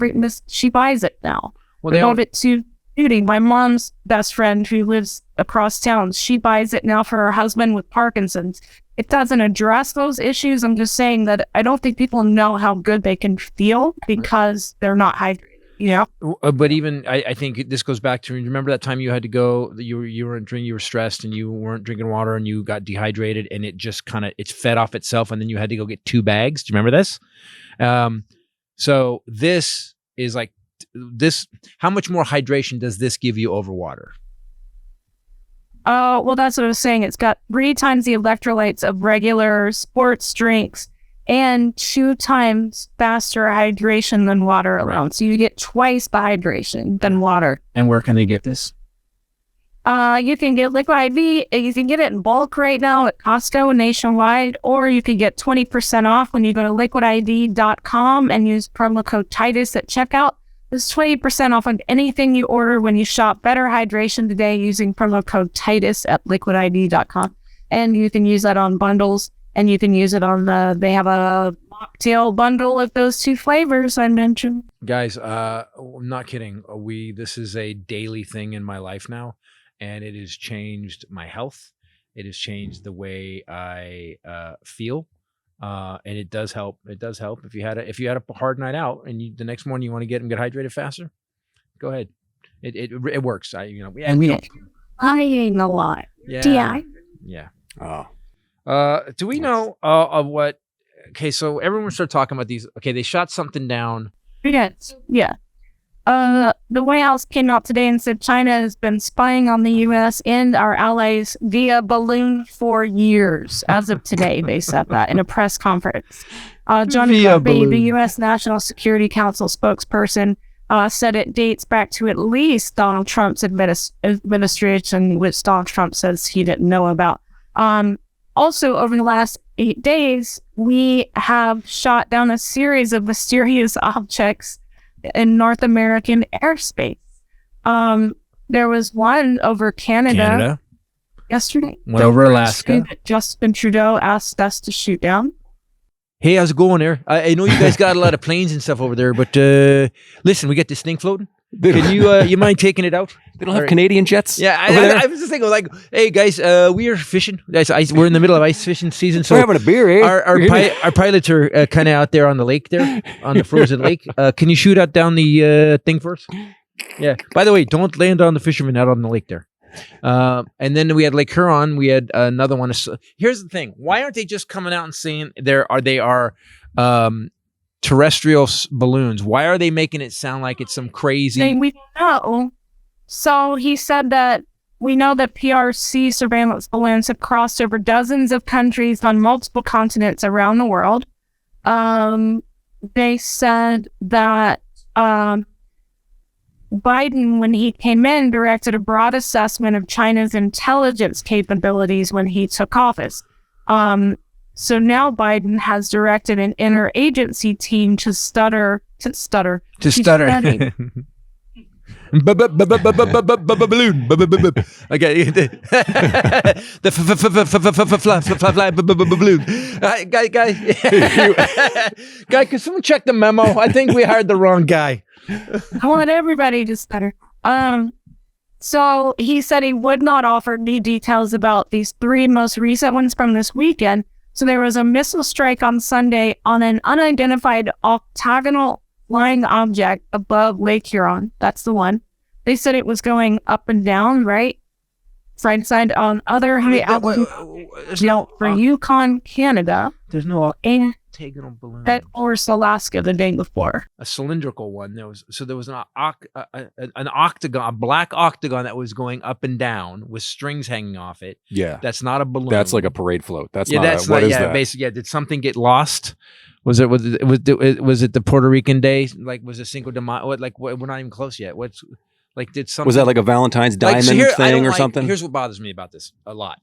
She buys it now. Well, they love it too. My mom's best friend who lives across town, she buys it now for her husband with Parkinson's. It doesn't address those issues. I'm just saying that I don't think people know how good they can feel because they're not hydrated. Yeah. But even I think this goes back to, remember that time you had to go, you weren't drinking, you were stressed and you weren't drinking water and you got dehydrated and it just it's fed off itself and then you had to go get 2 bags. Do you remember this? So this is like this. How much more hydration does this give you over water? Well, that's what I was saying. It's got 3 times the electrolytes of regular sports drinks and 2 times faster hydration than water alone. Right. So you get twice the hydration than water. And where can they get this? You can get Liquid IV. You can get it in bulk right now at Costco nationwide, or you can get 20% off when you go to liquidiv.com and use promo code Titus at checkout. There's 20% off on anything you order when you shop Better Hydration today using promo code Titus at liquidiv.com. And you can use that on bundles. And you can use it on they have a mocktail bundle of those 2 flavors I mentioned. Guys, I'm not kidding. This is a daily thing in my life now, and it has changed my health. It has changed the way I feel, and it does help. It does help if you had a hard night out and the next morning you want to get hydrated faster. Go ahead. It works. And we don't. I ain't a lot. Yeah. Yeah. Oh. Do we know of what? Okay, so everyone started talking about these. Okay, they shot something down. Yeah. the White House came out today and said China has been spying on the U.S. and our allies via balloon for years. As of today, they said that in a press conference. Johnny Murphy, the U.S. National Security Council spokesperson, said it dates back to at least Donald Trump's administration, which Donald Trump says he didn't know about. Also, over the last 8 days, we have shot down a series of mysterious objects in North American airspace. There was one over Canada. Yesterday. One over Alaska. That Justin Trudeau asked us to shoot down. Hey, how's it going there? I know you guys got a lot of planes and stuff over there, but listen, we got this thing floating. Can you mind taking it out? They don't have Canadian jets? Yeah, I was just thinking, like, hey guys, we are fishing. Guys, we're in the middle of ice fishing season, so we're having a beer, eh? Our pilots are kind of out there on the lake there, on the frozen lake. Can you shoot out down the thing first? Yeah. By the way, don't land on the fishermen out on the lake there. And then we had Lake Huron. We had another one. Here's the thing: why aren't they just coming out and saying they are terrestrial balloons? Why are they making it sound like it's some crazy? We know. So he said that we know that PRC surveillance balloons have crossed over dozens of countries on multiple continents around the world. They said that Biden, when he came in, directed a broad assessment of China's intelligence capabilities when he took office. So now Biden has directed an interagency team to study. Balloon. Okay. The balloon. Guy, can someone check the memo? I think we hired the wrong guy. I want everybody to stutter. So he said he would not offer any details about these 3 most recent ones from this weekend. So there was a missile strike on Sunday on an unidentified octagonal flying object above Lake Huron. That's the one. They said it was going up and down, right? Side to side on other high altitude. For Yukon, Canada. There's no octagonal balloon. At Orsk, Alaska, the day before. A cylindrical one. There was an octagon, a black octagon that was going up and down with strings hanging off it. Yeah, that's not a balloon. That's like a parade float. What is that? Basically, did something get lost? Was it the Puerto Rican Day? Like, was it Cinco de Mayo? We're not even close yet. Did something? Was that like a Valentine's diamond thing or something? Here's what bothers me about this a lot.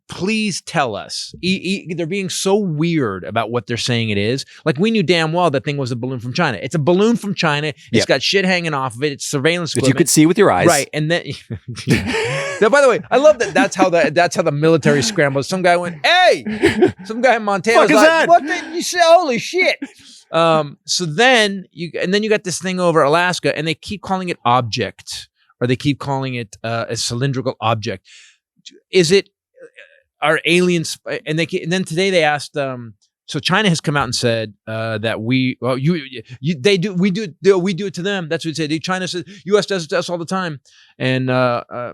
Please tell us. They're being so weird about what they're saying it is. Like, we knew damn well that thing was a balloon from China. It's a balloon from China. It's got shit hanging off of it. It's surveillance that equipment. You could see with your eyes. Right. And then now, by the way, I love that that's how the military scrambles. Some guy went, hey! Some guy in Montana was like, that? What did you say? Holy shit. So then you got this thing over Alaska, and they keep calling it object, or they keep calling it a cylindrical object. Is it are aliens? And then today they asked. So China has come out and said that we do it to them. That's what it said. China says U.S. does it to us all the time, and we're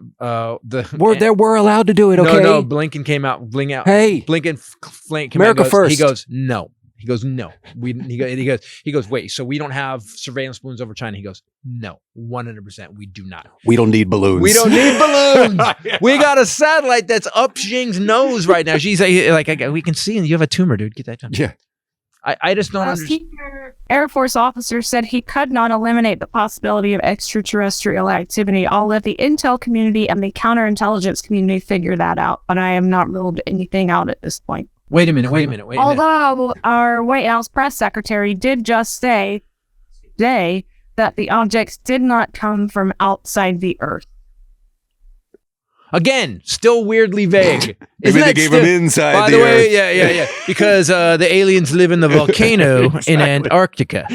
allowed to do it. Okay. No. Blinken came out. Hey, Blinken came America out, first. He goes no. He goes, no. He goes, wait, so we don't have surveillance balloons over China? He goes, no, 100%. We do not. We don't need balloons. We don't need balloons. We got a satellite that's up Xing's nose right now. She's like, we can see, and you have a tumor, dude. Get that done. Yeah. I just don't understand. Air Force officer said he could not eliminate the possibility of extraterrestrial activity. I'll let the intel community and the counterintelligence community figure that out, but I have not ruled anything out at this point. Wait a minute. Although our White House press secretary did just say today that the objects did not come from outside the Earth. Again, still weirdly vague. Maybe they gave them inside the Earth. By the way, yeah. Because the aliens live in the volcano in Antarctica.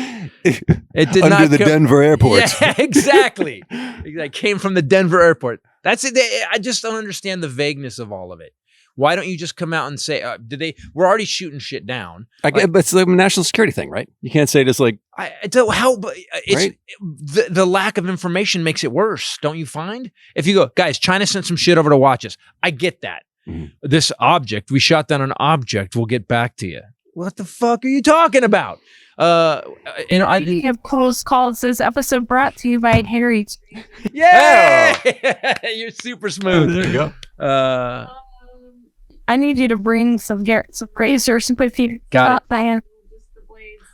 It did Under the Denver airport. Yeah, exactly. It came from the Denver airport. That's it. I just don't understand the vagueness of all of it. Why don't you just come out and say, we're already shooting shit down. But it's the national security thing, right? You can't say just like... The lack of information makes it worse, don't you find? If you go, guys, China sent some shit over to watch us. I get that. Mm-hmm. This object, we shot down an object, we'll get back to you. What the fuck are you talking about? We have close calls. This episode brought to you by Harry. Yeah, you're super smooth. There you go. I need you to bring some razors with you. Got it.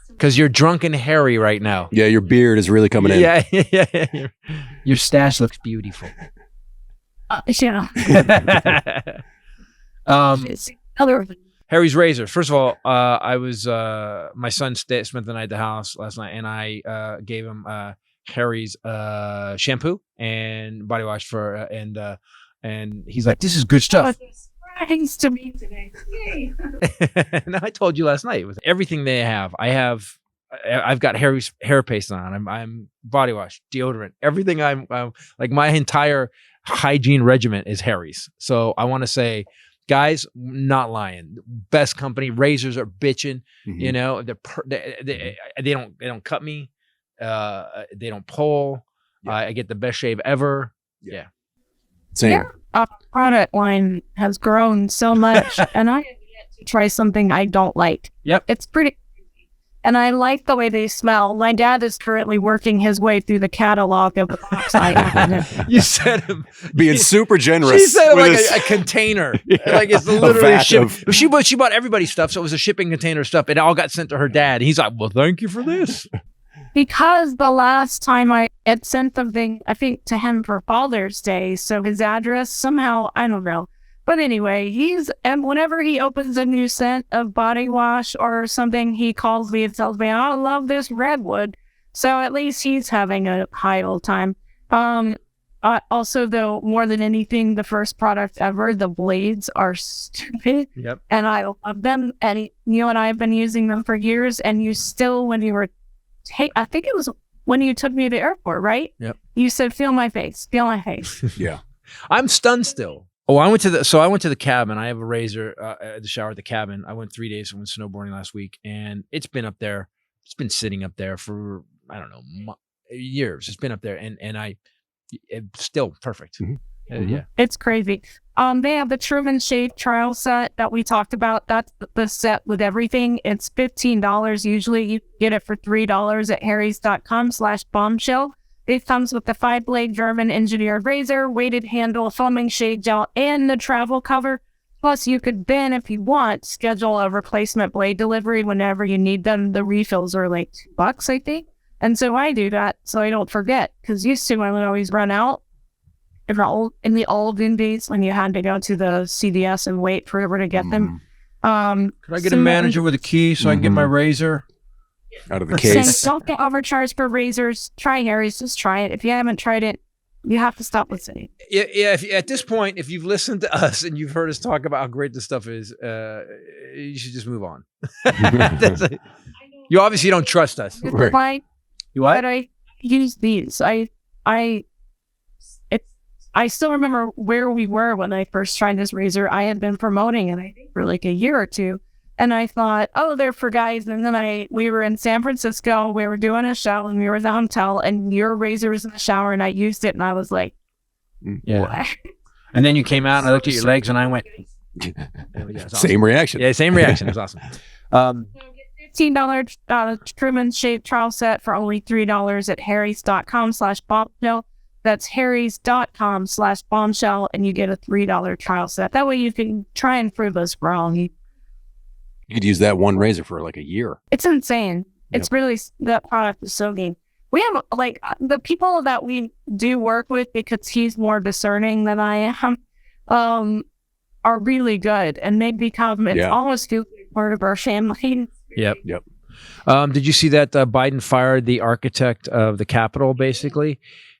Because you're drunk and hairy right now. Yeah, your beard is really coming in. Yeah. Your stash looks beautiful. Yeah. Harry's razor. First of all, I was my son spent the night at the house last night, and I gave him Harry's shampoo and body wash for and he's like, "This is good stuff." Thanks to me today. Yay. No, I told you last night with everything they have. I've got Harry's hair paste on. I'm body wash, deodorant, everything. I'm like my entire hygiene regimen is Harry's. So I want to say, guys, not lying. Best company. Razors are bitching. Mm-hmm. You know, they don't cut me. They don't pull. Yeah. I get the best shave ever. Yeah. Same. Their product line has grown so much, and I have yet to try something I don't like. Yep. It's pretty. And I like the way they smell. My dad is currently working his way through the catalog of the box I have. You said him Being super generous. She said it with like his- a container. Yeah, like it's a literally vat shipped. of- She bought everybody's stuff, so it was a shipping container of stuff. It all got sent to her dad. He's like, "Well, thank you for this." Because the last time I had sent something, I think, to him for Father's Day, so his address somehow, I don't know. But anyway, and whenever he opens a new scent of body wash or something, he calls me and tells me, "I love this redwood." So at least he's having a high old time. Also, though, more than anything, the first product ever, the blades are stupid. Yep. And I love them. And you and I have been using them for years. And you still, when you were, I think it was when you took me to the airport, right? Yep. You said, "Feel my face, feel my face." Yeah. I'm stunned still. Oh, I went to the cabin. I have a razor at the shower at the cabin. I went 3 days. I went snowboarding last week, and it's been up there. It's been sitting up there for, I don't know, years. It's been up there, and it's still perfect. Mm-hmm. Yeah. It's crazy. They have the Truman Shade trial set that we talked about. That's the set with everything. It's $15 usually. You get it for $3 at harrys.com/bombshell. It comes with the 5-blade German engineered razor, weighted handle, foaming shade gel, and the travel cover. Plus, you could then, if you want, schedule a replacement blade delivery whenever you need them. The refills are like $2, I think. And so I do that so I don't forget. Because used to, I would always run out. In the olden days when you had to go to the CVS and wait forever to get them. Could I get a manager with a key so I can get my razor? Out of the case. Don't get overcharged for razors. Try Harry's. Just try it. If you haven't tried it, you have to stop listening. Yeah. At this point, if you've listened to us and you've heard us talk about how great this stuff is, you should just move on. You obviously don't trust us. Right. You what? But I use these. I still remember where we were when I first tried this razor. I had been promoting it, I think, for like a year or two. And I thought, oh, they're for guys. And then we were in San Francisco. We were doing a show and we were at the hotel and your razor was in the shower and I used it and I was like, Yeah. what? And then you came out and I looked at your legs and I went, Same reaction. Yeah, same reaction. It was awesome. $15 Truman Shade trial set for only $3 at harrys.com/bombshell. That's harrys.com/bombshell, and you get a $3 trial set. That way you can try and prove us wrong. You could use that one razor for like a year. It's insane. It's really, that product is so neat. We have, like, the people that we do work with, because he's more discerning than I am, are really good, and they become, it almost feels like part of our family. Yep. Did you see that Biden fired the architect of the Capitol, basically?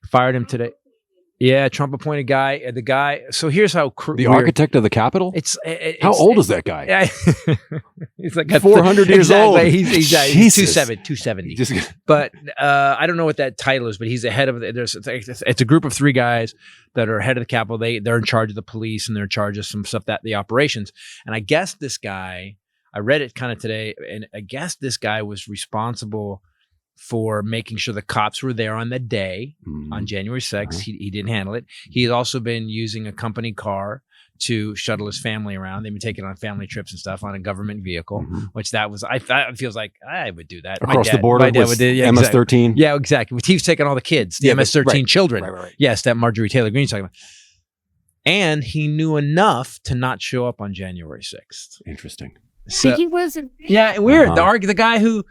Fired him today. Yeah, Trump appointed guy. The guy. So here's how the architect of the Capitol. It's how old is that guy? He's like 400 years old. He's 270. But I don't know what that title is. But he's the head of. It's a group of 3 guys that are head of the Capitol. They're in charge of the police and they're in charge of some stuff the operations. And I guess this guy. I read it kind of today, and I guess this guy was responsible for making sure the cops were there on the day on January 6th. He didn't handle it. He had also been using a company car to shuttle his family around. They've been taking on family trips and stuff on a government vehicle, which that was, I thought, it feels like I would do that. Across the border with MS-13. Yeah, exactly. He was taking all the kids, the MS-13 children. Right. Yes, that Marjorie Taylor Greene's talking about. And he knew enough to not show up on January 6th. Interesting. So, He wasn't. yeah, weird. The guy who,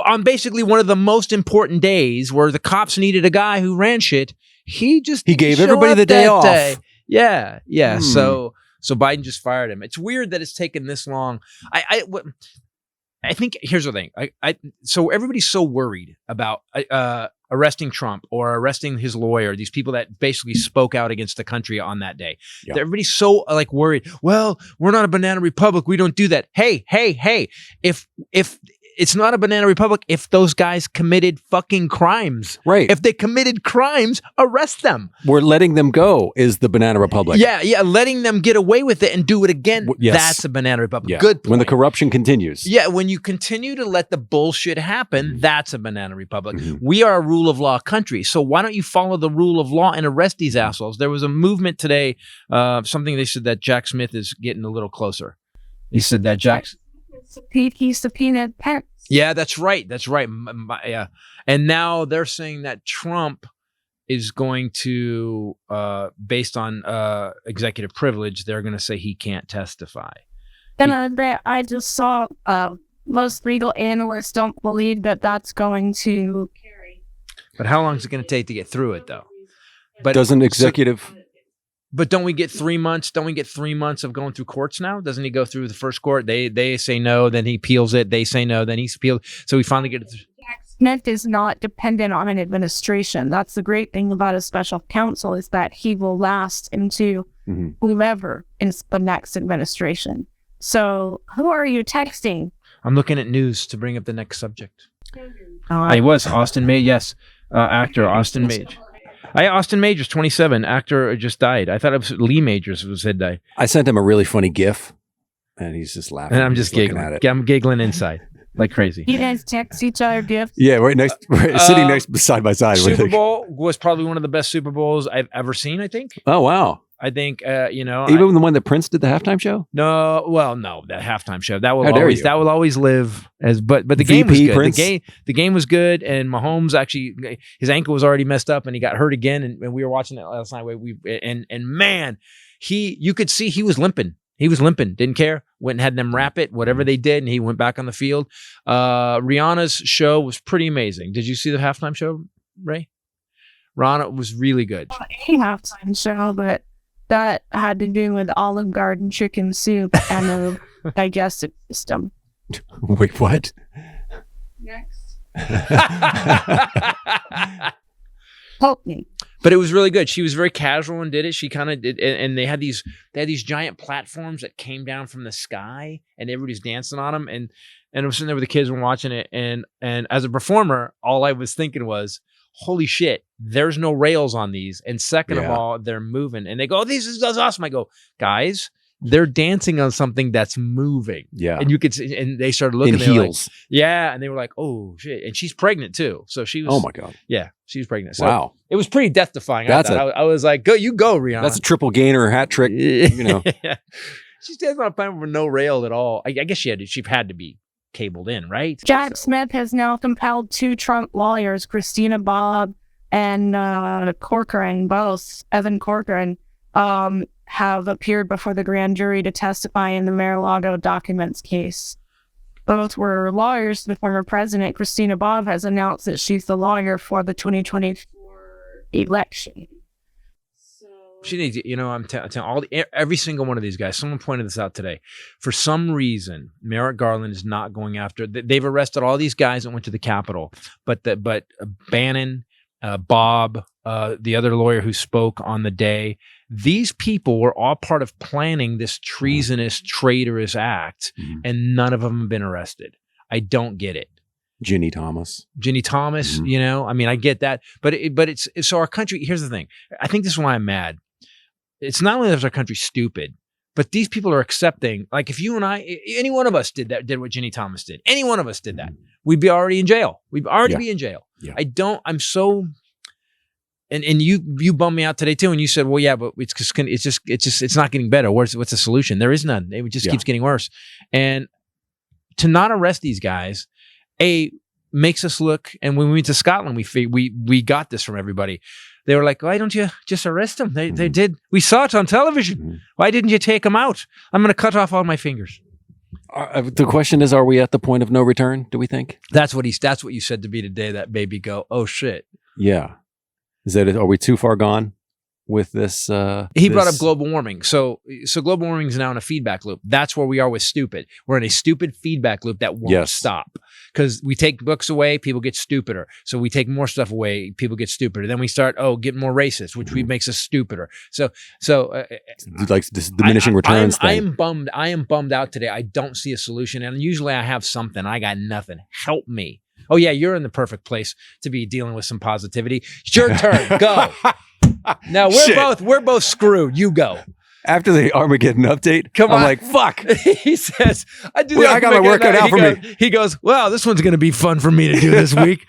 on basically one of the most important days where the cops needed a guy who ran shit, he gave everybody the day off. Yeah. So Biden just fired him. It's weird that it's taken this long. I think here's the thing. So everybody's so worried about arresting Trump or arresting his lawyer, these people that basically spoke out against the country on that day. Yeah. Everybody's so worried. Well, we're not a banana republic. We don't do that. Hey. If it's not a banana republic if those guys committed fucking crimes. Right. If they committed crimes, arrest them. We're letting them go is the banana republic. Yeah. Letting them get away with it and do it again. Yes. That's a banana republic. Yeah. Good point. When the corruption continues. Yeah, when you continue to let the bullshit happen, that's a banana republic. We are a rule of law country. So why don't you follow the rule of law and arrest these assholes? There was a movement today, something they said that Jack Smith is getting a little closer. He said that He subpoenaed Pence. Yeah, that's right. Yeah. And now they're saying that Trump is going to, based on executive privilege, they're going to say he can't testify. Then I just saw most legal analysts don't believe that that's going to carry. But how long is it going to take to get through it, though? But Doesn't executive... But don't we get 3 months? Don't we get 3 months of going through courts now? Doesn't he go through the first court? They say no, then he appeals it. They say no, then he's appealed. So we finally get it. Smith is not dependent on an administration. That's the great thing about a special counsel is that he will last into whomever is the next administration. So who are you texting? I'm looking at news to bring up the next subject. I was Austin May. Yes, actor Austin Majors. Austin Majors, 27, actor, just died. I thought it was Lee Majors who said die. I sent him a really funny GIF, and he's just laughing. And I'm just giggling. At it. I'm giggling inside like crazy. You guys text each other gifts? Yeah, right next, sitting next side by side. Super Bowl was probably one of the best Super Bowls I've ever seen, I think. Oh, wow. I think, Even the one that Prince did the halftime show? No, that halftime show. That will always live as, but the game was good. Prince? The game was good, and Mahomes actually, his ankle was already messed up, and he got hurt again, and we were watching that last night. And man, you could see he was limping. He was limping, didn't care, went and had them wrap it, whatever they did, and he went back on the field. Rihanna's show was pretty amazing. Did you see the halftime show, Ray? Rihanna was really good. A halftime show, but that had to do with Olive Garden chicken soup and the digestive system. Wait, what? Next. Help me. But it was really good. She was very casual and did it. She kind of did, and they had these giant platforms that came down from the sky, and everybody's dancing on them. And I was sitting there with the kids and watching it. And as a performer, all I was thinking was, holy shit, there's no rails on these. And second of all, they're moving. And they go, this is awesome. I go, guys, they're dancing on something that's moving. Yeah. And you could see, and they started looking. In heels. And they were like, oh shit. And she's pregnant too. So she was. Oh my God. Yeah. She was pregnant. So wow. It was pretty death defying. I was like, go, Rihanna. That's a triple gainer hat trick. You know. She's dancing on a plane with no rail at all. I guess she had to be cabled in, right? Jack Smith has now compelled 2 Trump lawyers, Christina Bobb and Corcoran, both, Evan Corcoran, have appeared before the grand jury to testify in the Mar-a-Lago documents case. Both were lawyers to the former president. Christina Bobb has announced that she's the lawyer for the 2024 election. She needs, I'm telling every single one of these guys. Someone pointed this out today. For some reason, Merrick Garland is not going after. They've arrested all these guys that went to the Capitol, but Bannon, Bob, the other lawyer who spoke on the day. These people were all part of planning this treasonous, traitorous act, and none of them have been arrested. I don't get it. Ginny Thomas, I get that, but it's so our country. Here's the thing. I think this is why I'm mad. It's not only that our country's stupid, but these people are accepting. Like if you and I, any one of us did what Ginny Thomas did, any one of us did that, we'd be already in jail. We'd already be in jail. Yeah. I'm so. and you bummed me out today too, and you said, well, yeah, but it's not getting better. What's the solution? There is none. It just keeps getting worse. And to not arrest these guys, makes us look. And when we went to Scotland, we got this from everybody. They were like, why don't you just arrest them? They did. We saw it on television. Why didn't you take them out? I'm going to cut off all my fingers. The question is, are we at the point of no return, do we think? That's what you said to me today, that baby go, oh shit. Yeah. Are we too far gone with this? He brought up global warming. So global warming is now in a feedback loop. That's where we are with stupid. We're in a stupid feedback loop that won't stop. Because we take books away, people get stupider. So we take more stuff away, people get stupider. Then we start, getting more racist, which makes us stupider. So like this diminishing returns thing. I am bummed out today. I don't see a solution. And usually I have something. I got nothing. Help me. Oh yeah, you're in the perfect place to be dealing with some positivity. It's your turn. Go. Now we're both screwed. You go. After the Armageddon update, I'm like, fuck. He says, I got my work cut out for me. He goes, well, this one's going to be fun for me to do this week.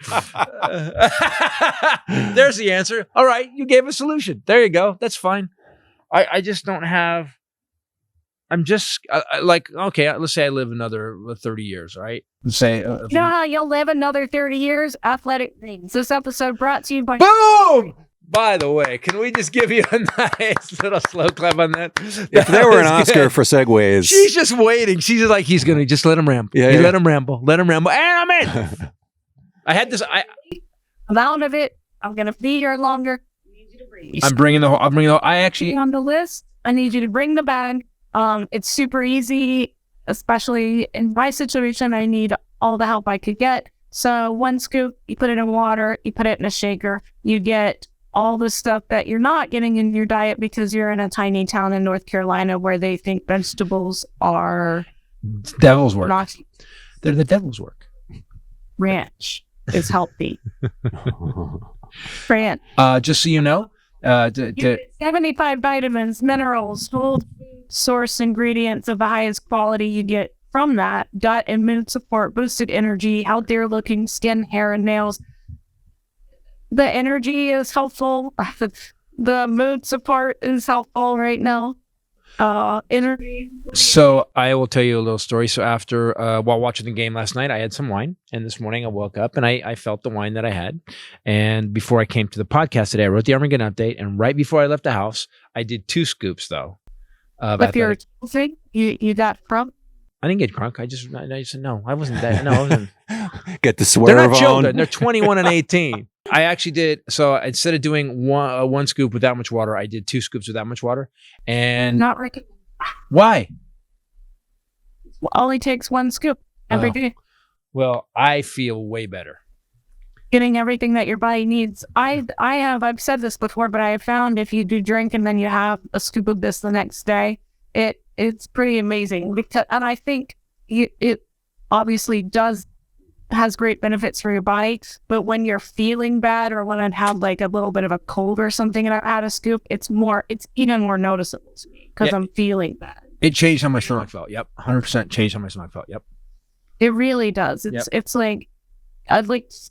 There's the answer. All right, you gave a solution. There you go. That's fine. I just don't have, I'm just okay, let's say I live another 30 years, right? Let's say. You know how you'll live another 30 years? Athletic Greens. This episode brought to you by... Boom! By the way, can we just give you a nice little slow clap on that? If there were an Oscar for segues. She's just waiting. She's just like, he's going to just let him ramble. Yeah. Let him ramble. Let him ramble. And I'm in. I had this. I'm out of it. I'm going to be here longer. I need you to breathe. I'm bringing the whole, I actually. On the list, I need you to bring the bag. It's super easy, especially in my situation. I need all the help I could get. So 1 scoop, you put it in water, you put it in a shaker, you get all the stuff that you're not getting in your diet because you're in a tiny town in North Carolina where they think vegetables are devil's work. Naughty. They're the devil's work. Ranch is healthy. Ranch. Just so you know, you get 75 vitamins, minerals, whole source ingredients of the highest quality. You get from that gut and mood support, boosted energy, healthier looking skin, hair, and nails. The energy is helpful. The mood support is helpful right now. Energy. So I will tell you a little story. So after, while watching the game last night, I had some wine. And this morning I woke up and I felt the wine that I had. And before I came to the podcast today, I wrote the Armageddon update. And right before I left the house, I did 2 scoops though. If you're thing, you got crunk? I didn't get crunk. I just said, no, I wasn't that. No, I wasn't. Get the swerve on. They're not children. They're 21 and 18. I actually did. So instead of doing one scoop with that much water, I did 2 scoops with that much water. And not recommended. Why? Only takes 1 scoop every day. Well, I feel way better. Getting everything that your body needs. I've said this before, but I have found if you do drink and then you have a scoop of this the next day, it's pretty amazing. And I think it obviously has great benefits for your body, but when you're feeling bad or when I've had like a little bit of a cold or something and I've had a scoop, it's even more noticeable to me because I'm feeling bad. It changed how my stomach felt. Yep. 100% changed how my stomach felt. Yep. It really does. It's like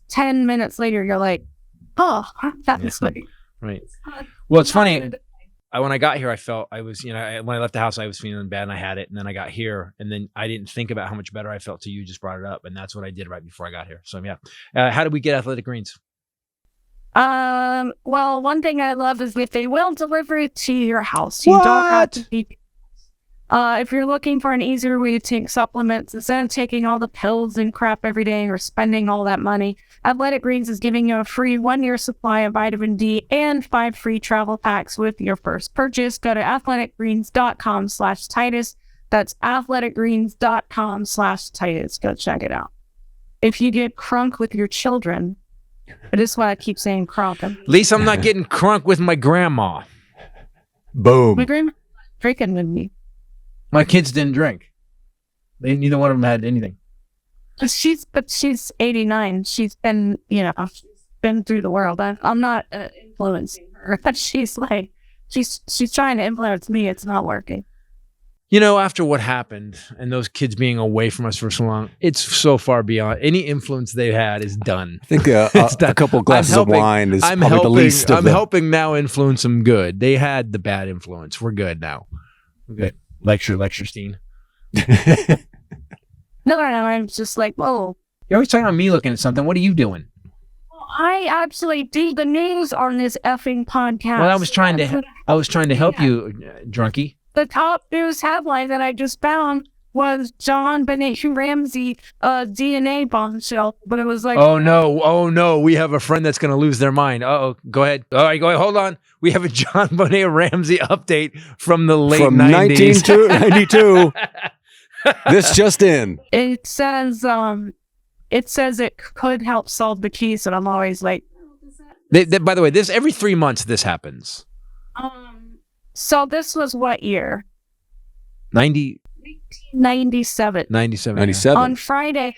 10 minutes later, you're like, oh, that's like. Right. Well, it's funny. When I got here, I felt I was, when I left the house, I was feeling bad and I had it. And then I got here and then I didn't think about how much better I felt till you just brought it up. And that's what I did right before I got here. So, yeah. How did we get Athletic Greens? Well, one thing I love is if they will deliver it to your house. You don't have to be. If you're looking for an easier way to take supplements, instead of taking all the pills and crap every day or spending all that money, Athletic Greens is giving you a free 1-year supply of vitamin D and 5 free travel packs with your first purchase. Go to athleticgreens.com/Titus. That's athleticgreens.com/Titus. Go check it out. If you get crunk with your children, but this is why I keep saying crunk. At least I'm not getting crunk with my grandma. Boom. My grandma drinking with me. My kids didn't drink. Neither one of them had anything. She's 89. She's been, she's been through the world. I'm not influencing her, but she's trying to influence me. It's not working. You know, after what happened and those kids being away from us for so long, it's so far beyond any influence they've had is done. I think a couple glasses of wine is I'm probably helping, the least of I'm the... helping now influence them good. They had the bad influence. We're good now. We're good. Lecture, Steen. No, I'm just like, whoa. You're always talking about me looking at something. What are you doing? I actually do the news on this effing podcast. Well, I was trying to help you, drunkie. The top news headline that I just found was John Benet Ramsey DNA bombshell, but it was like, oh no, we have a friend that's going to lose their mind. Go ahead. All right, go ahead. Hold on. We have a John Benet Ramsey update from the late 90s. 1992. This just in. It says it could help solve the case, and I'm always like, By the way, this every 3 months this happens. So this was what year? 1997. 97. On Friday,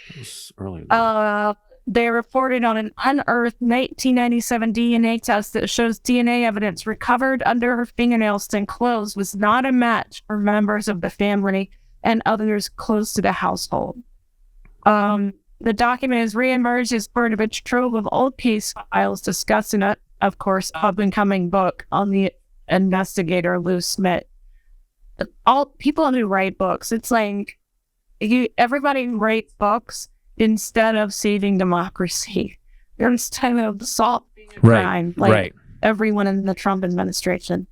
Earlier. they reported on an unearthed 1997 DNA test that shows DNA evidence recovered under her fingernails and clothes was not a match for members of the family and others close to the household. The document has reemerged as part of a trove of old case files discussing it, of course, up-and-coming book on the investigator Lou Smith. All people who write books, it's like everybody who writes books instead of saving democracy, they're instead of solving a crime, like everyone in the Trump administration.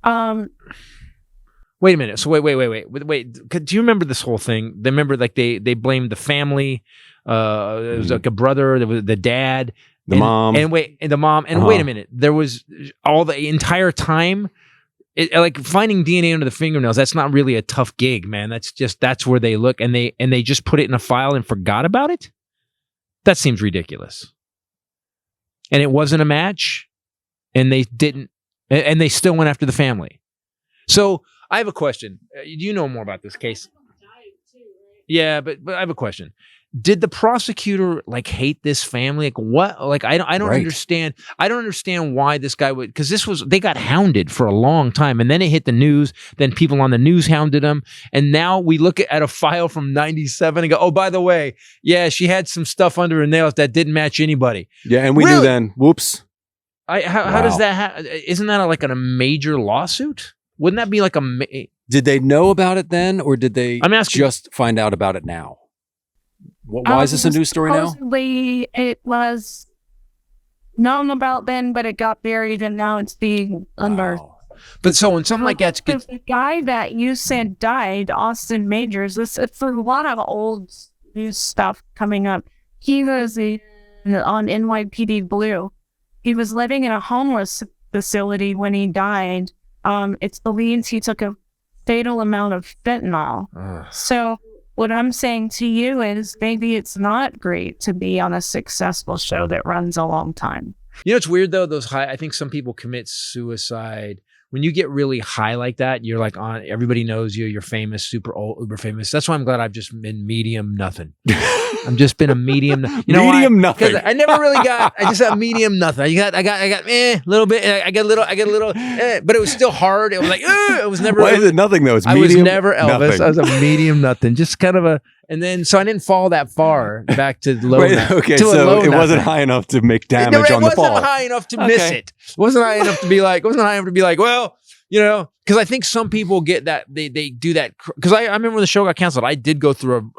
Wait a minute. So wait. Do you remember this whole thing? They remember like they blamed the family. It was like a brother. There was the dad. The mom. The mom. And wait a minute. There was all the entire time, like finding DNA under the fingernails. That's not really a tough gig, man. That's where they look and they just put it in a file and forgot about it. That seems ridiculous. And it wasn't a match, and they didn't, and they still went after the family. So I have a question. You know more about this case. Yeah, but I have a question. Did the prosecutor like hate this family? Like what? Like I don't understand. I don't understand why this guy would, because they got hounded for a long time, and then it hit the news. Then people on the news hounded them, and now we look at a file from '97 and go, oh, by the way, yeah, she had some stuff under her nails that didn't match anybody. Yeah, and we knew then. Whoops. How does that? Isn't that like a major lawsuit? Wouldn't that be like Did they know about it then, or did they just find out about it now? Why is this a news story now? Supposedly it was known about then, but it got buried, and now it's being unearthed. But so when something like that's good, the guy that you said died, Austin Majors. It's a lot of old news stuff coming up. He was on NYPD Blue. He was living in a homeless facility when he died. It's believed he took a fatal amount of fentanyl. So what I'm saying to you is maybe it's not great to be on a successful show that runs a long time. You know, it's weird though, I think some people commit suicide. When you get really high like that, you're like everybody knows you, you're famous, super old, uber famous. That's why I'm glad I've just been medium nothing. I've just been a medium. You know medium nothing. I never really I just got medium nothing. I got little bit. I get a little, but it was still hard. It was like, it was never. Why is it nothing though? It's medium. I was never Elvis. Nothing. I was a medium nothing. Just kind of and then, so I didn't fall that far back to low. Okay, so it wasn't high enough to make damage on the fall. It wasn't high enough to miss it. It wasn't high enough to be like, well, you know, because I think some people get that they do that. Because I remember when the show got canceled, I did go through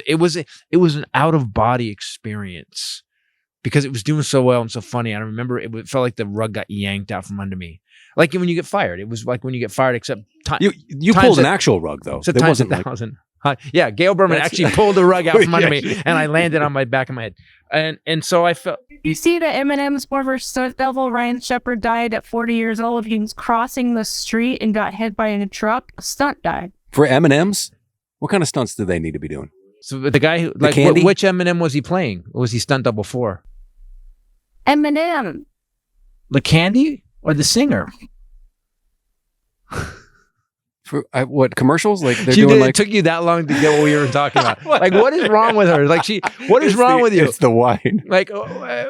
it was an out of body experience because it was doing so well and so funny. I remember it felt like the rug got yanked out from under me. Like when you get fired, it was like when you get fired, except you pulled an actual rug though. So times 1,000. Yeah, Gail Berman actually pulled the rug out from under me, and I landed on my back of my head, and so I felt. You see that Eminem's former stunt double Ryan Shepherd died at 40 years old. He was crossing the street and got hit by a truck. A stunt died. For Eminem's, what kind of stunts do they need to be doing? So the guy who which Eminem was he playing? What was he stunt double for? Eminem. The Candy or the singer? For what commercials? Like they're doing like. It took you that long to get what we were talking about. Like, what is wrong with her? Like what is wrong with you? It's the wine. Like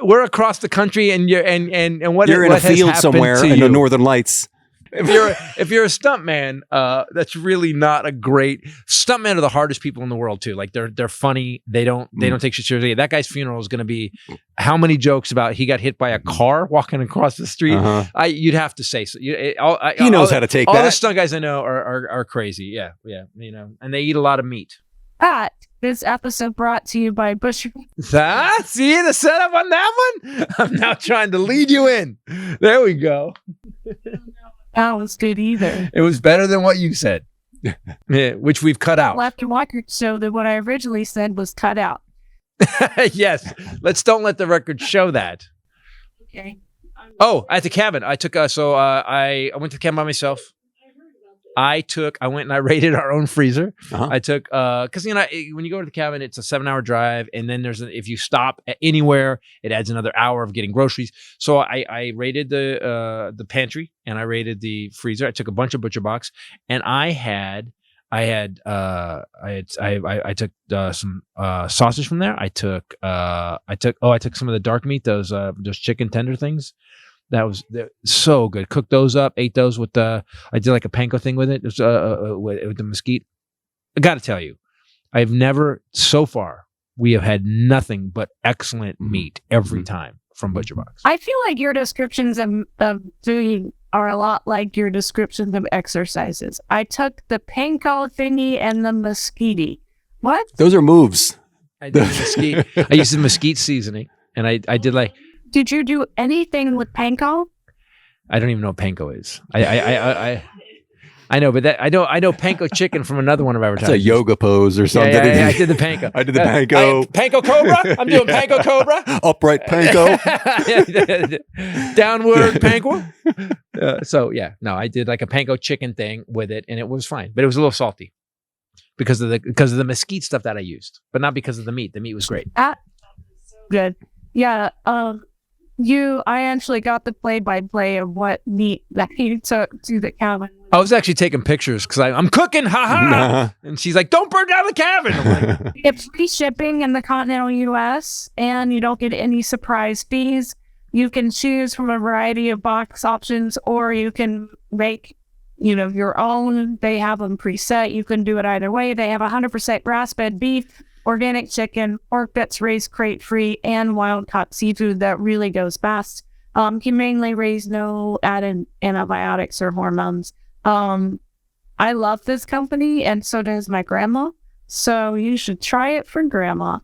we're across the country, and you're and what? You're in what a field somewhere in the Northern Lights, if you're a stuntman, that's really not a great stuntmen are the hardest people in the world too. Like they're funny. They don't take shit seriously. That guy's funeral is going to be how many jokes about he got hit by a car walking across the street. You'd have to say so. He knows how to take all that. the stunt guys I know are crazy. Yeah, you know, and they eat a lot of meat. This episode brought to you by Butcher. See the setup on that one? I'm now trying to lead you in. There we go. That was good either. It was better than what you said, yeah, which we've cut out. Left and record show that what I originally said was cut out. Yes. Don't let the record show that. Okay. Oh, at the cabin. I took, I went to the cabin by myself. I went and I raided our own freezer. I took, cause you know, when you go to the cabin, it's a 7-hour drive. And then if you stop at anywhere, it adds another hour of getting groceries. So I raided the pantry and I raided the freezer. I took a bunch of Butcher Box and I took some sausage from there. I took some of the dark meat, those chicken tender things. They're so good. Cooked those up, ate those with I did like a panko thing with it. It was, with the mesquite. I got to tell you, I've never, so far, we have had nothing but excellent meat every time from Butcher Box. I feel like your descriptions of food are a lot like your descriptions of exercises. I took the panko thingy and the mesquite. What? Those are moves. I did mesquite. I used the mesquite seasoning, and I did like. Did you do anything with panko? I don't even know what panko is. I know, but that I know panko chicken from another one of our It's a yoga pose or something. Yeah, I did the panko. I did the panko. Panko cobra. I'm doing panko cobra. Upright panko. Downward panko. So yeah, no, I did like a panko chicken thing with it, and it was fine, but it was a little salty because of the mesquite stuff that I used, but not because of the meat. The meat was great. Good. Yeah. I actually got the play-by-play of what meat that he took to the cabin. I was actually taking pictures because I'm cooking, haha. And she's like, "Don't burn down the cabin." I'm like, it's free shipping in the continental U.S. and you don't get any surprise fees. You can choose from a variety of box options, or you can make, your own. They have them preset. You can do it either way. They have 100% grass-fed beef, organic chicken, pork that's raised crate-free, and wild-caught seafood that really goes fast. Humanely raised, no added antibiotics or hormones. I love this company, and so does my grandma. So you should try it for grandma.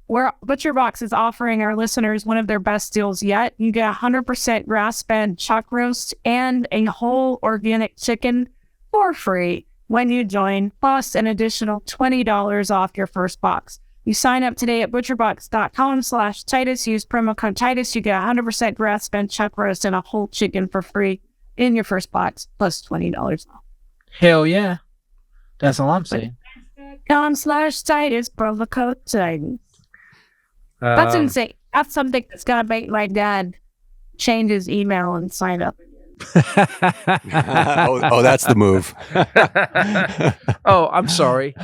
Where Butcher Box is offering our listeners one of their best deals yet. You get 100% grass-fed chuck roast and a whole organic chicken for free when you join, plus an additional $20 off your first box. You sign up today at butcherbox.com/Titus. Use promo code Titus. You get 100% grass-fed chuck roast and a whole chicken for free in your first box, plus $20 off. Hell yeah. That's all I'm saying. .com/Titus, promo code Titus. That's insane. That's something that's going to make my dad change his email and sign up. oh, that's the move. Oh, I'm sorry.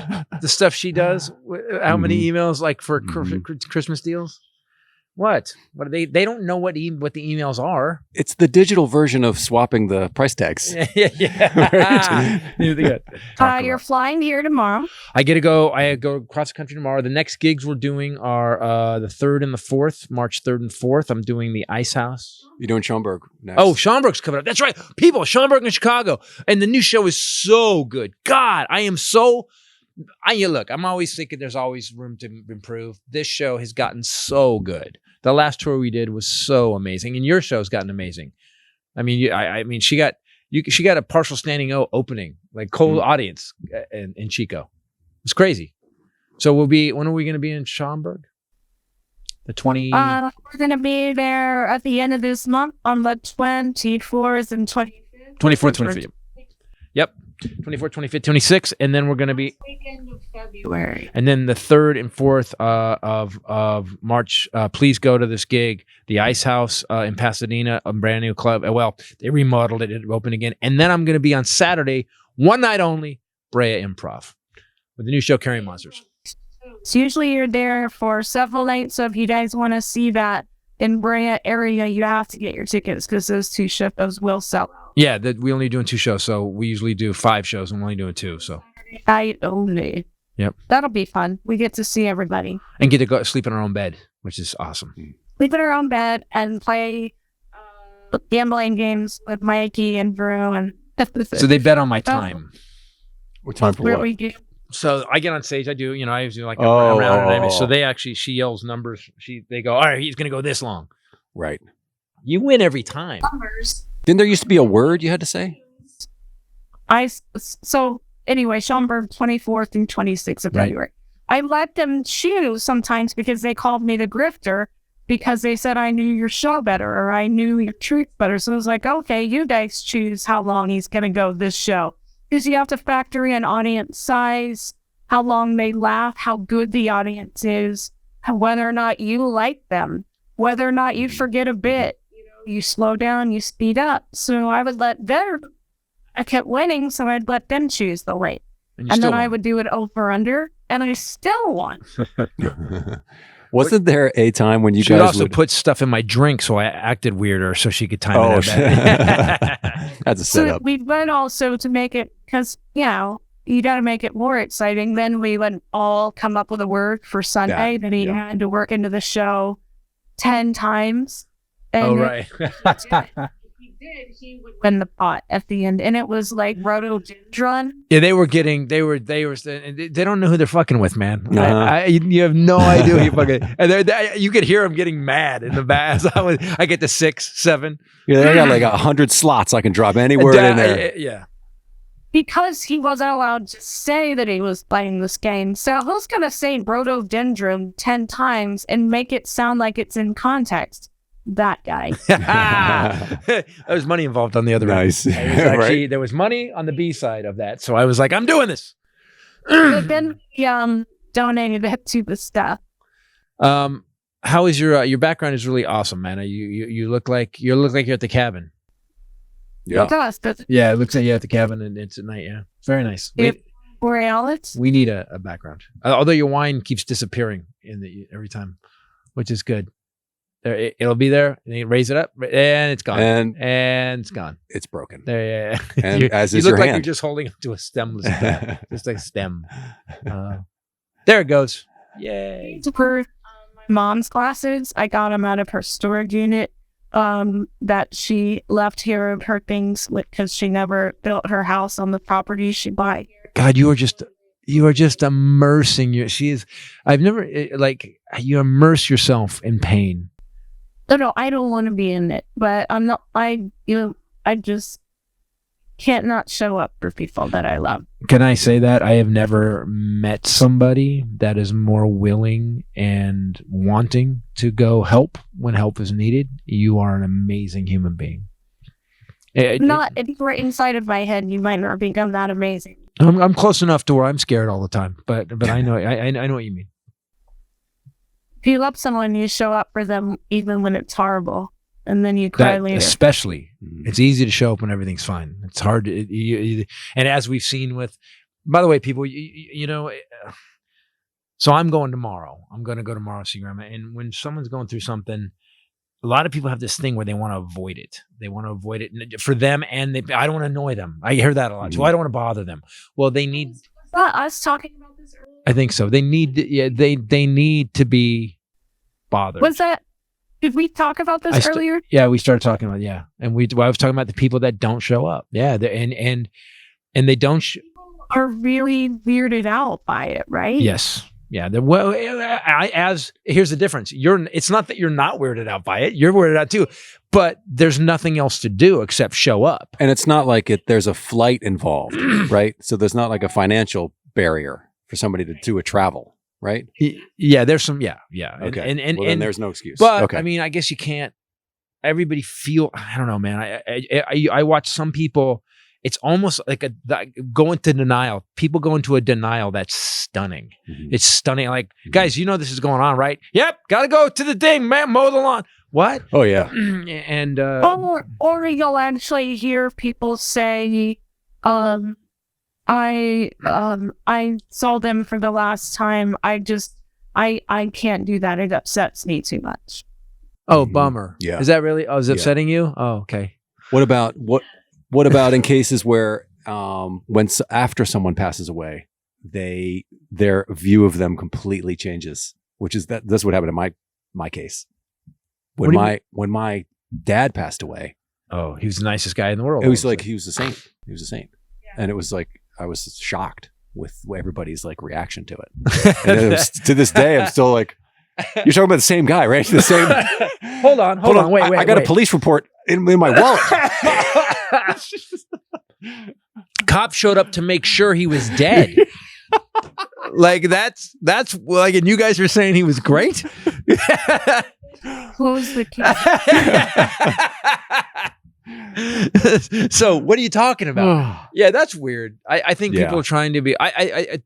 The stuff she does. How many emails like for Christmas deals? What are they? They don't know what the emails are. It's the digital version of swapping the price tags. Yeah. You're flying here tomorrow. I go across the country tomorrow. The next gigs we're doing are the 3rd and the 4th, March 3rd and 4th. I'm doing the Ice House. You're doing Schaumburg next. Oh, Schaumburg's coming up. That's right. People, Schaumburg in Chicago. And the new show is so good. God, look, I'm always thinking there's always room to improve. This show has gotten so good. The last tour we did was so amazing, and your show's gotten amazing. I mean, she got a partial standing O opening, like cold audience in Chico. It's crazy. So when are we going to be in Schaumburg? The 20. We're going to be there at the end of this month on the 24th and 25th. 24th, 25th. Yep. 24th, 25th, 26th, and then we're going to be weekend of February. And then the 3rd and 4th of March. Please go to this gig, the Ice House in Pasadena, a brand new club. Well, they remodeled it; it opened again. And then I'm going to be on Saturday, one night only, Brea Improv, with the new show Carrying Monsters. So usually you're there for several nights. So if you guys want to see that in Brea area, you have to get your tickets because those will sell out. Yeah, we only doing 2 shows, so we usually do 5 shows, and we're only doing 2. So Night only. Yep. That'll be fun. We get to see everybody. and get to go sleep in our own bed, which is awesome. Sleep in our own bed and play gambling games with Mikey and Drew. And So they bet on my time. What time for where what? we do. So I get on stage. I do, I usually like Oh, around. And oh, so oh. she yells numbers. They go, all right, he's gonna go this long. Right. You win every time. Didn't there used to be a word you had to say? So anyway, Schaumburg, 24th through 26th of Right. February. I let them choose sometimes because they called me the grifter because they said I knew your show better or I knew your truth better. So I was like, okay, you guys choose how long he's going to go this show. Because you have to factor in audience size, how long they laugh, how good the audience is, whether or not you like them, whether or not you forget a bit. You slow down, you speed up. So I would I kept winning, so I'd let them choose the rate. And then I would do it over under, and I still won. Wasn't there a time when you She would guys also would... put stuff in my drink so I acted weirder so she could time Oh, it out better. that's a So setup. we went also to make it, because, you got to make it more exciting. Then we would all come up with a word for Sunday that he had to work into the show 10 times. And Oh, right. he would win the pot at the end. And it was like rhododendron. Yeah, they don't know who they're fucking with, man. Uh-huh. You have no idea who you fucking, and you could hear them getting mad in the back. I get to 6, 7. Yeah, they got like 100 slots. I can drop any word in there. Yeah. Because he wasn't allowed to say that he was playing this game. So who's going to say rhododendron 10 times and make it sound like it's in context? That guy. There's money involved on the other Nice. end. Right. There was money on the B side of that. So I was like, I'm doing this. But then he donated it to the staff. How is your background is really awesome, man. You look like you're at the cabin. Yeah. It does. Does it? Yeah, it looks like you're at the cabin and it's at night. Yeah, very nice. Borealis? We need a background. Although your wine keeps disappearing every time, which is good. It'll be there, and you raise it up, and it's gone, and it's gone. It's broken. There, yeah. And as you is look your like hand. you're just holding onto a stemless bat, just like a stem. There it goes. Yay! For my mom's glasses, I got them out of her storage unit that she left here of her things because she never built her house on the property she bought. God, you are just immersing you immerse yourself in pain. No, I don't want to be in it, but I'm not. I just can't not show up for people that I love. Can I say that I have never met somebody that is more willing and wanting to go help when help is needed? You are an amazing human being. If you were inside of my head, you might not become that amazing. I'm close enough to where I'm scared all the time, but I know I know what you mean. If you love someone, you show up for them even when it's horrible, and then you cry later. Especially, it's easy to show up when everything's fine. It's hard to, and as we've seen with, by the way, people, so I'm going tomorrow. I'm going to go tomorrow to see Grandma. And when someone's going through something, a lot of people have this thing where they want to avoid it. They want to avoid it for them, and I don't want to annoy them. I hear that a lot. So I don't want to bother them. Well, they need. Was that us talking about this earlier? I think so. They need. They need to be bothered. Did we talk about this earlier? Yeah, we started talking about and I was talking about the people that don't show up. Yeah, and they don't. Are really weirded out by it, right? Yes. Yeah. Here's the difference. It's not that you're not weirded out by it. You're weirded out too, but there's nothing else to do except show up. And it's not like there's a flight involved, right? So there's not like a financial barrier for somebody to do a travel, right? Yeah. There's some. Yeah. Okay. And then there's no excuse. But okay. I mean, I guess you can't. Everybody I don't know, man. I watch some people. It's almost like go into denial. People go into a denial that's stunning. Mm-hmm. It's stunning. Like, guys, this is going on, right? Yep, got to go to the thing, man. Mow the lawn. What? Oh yeah. And or you'll actually hear people say, I saw them for the last time. I can't do that. It upsets me too much. Oh, bummer. Yeah. Is that really? Oh, is it Yeah. upsetting you? Oh, okay. What about in cases where after someone passes away, their view of them completely changes, which is that's what happened in my case. When my dad passed away, Oh, he was the nicest guy in the world. it was like he was a saint. He was a saint, and it was like I was shocked with everybody's like reaction to it. And it was, to this day, I'm still like, you're talking about the same guy, right? The same. Hold on. Wait. I got a police report in my wallet. Cop showed up to make sure he was dead. Like that's like, and you guys are saying he was great. Close the case. So what are you talking about? Yeah, that's weird. I think Yeah. people are trying to be. I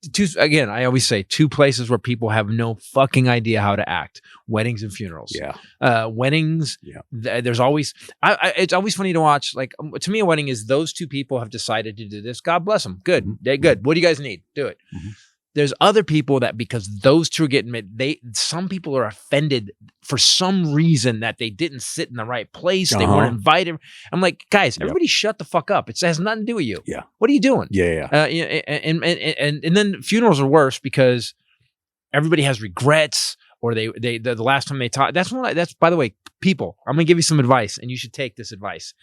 always say two places where people have no fucking idea how to act: weddings and funerals. Yeah. Weddings. Yeah. There's always. It's always funny to watch. Like to me, a wedding is those two people have decided to do this. God bless them. Good. They're good. What do you guys need? Do it. Mm-hmm. There's other people that because those two are getting some people are offended for some reason that they didn't sit in the right place. They weren't invited. I'm like, guys, everybody shut the fuck up. It has nothing to do with you. Yeah. What are you doing? Yeah. And then funerals are worse because everybody has regrets or they the last time they talk. That's by the way, people, I'm going to give you some advice and you should take this advice.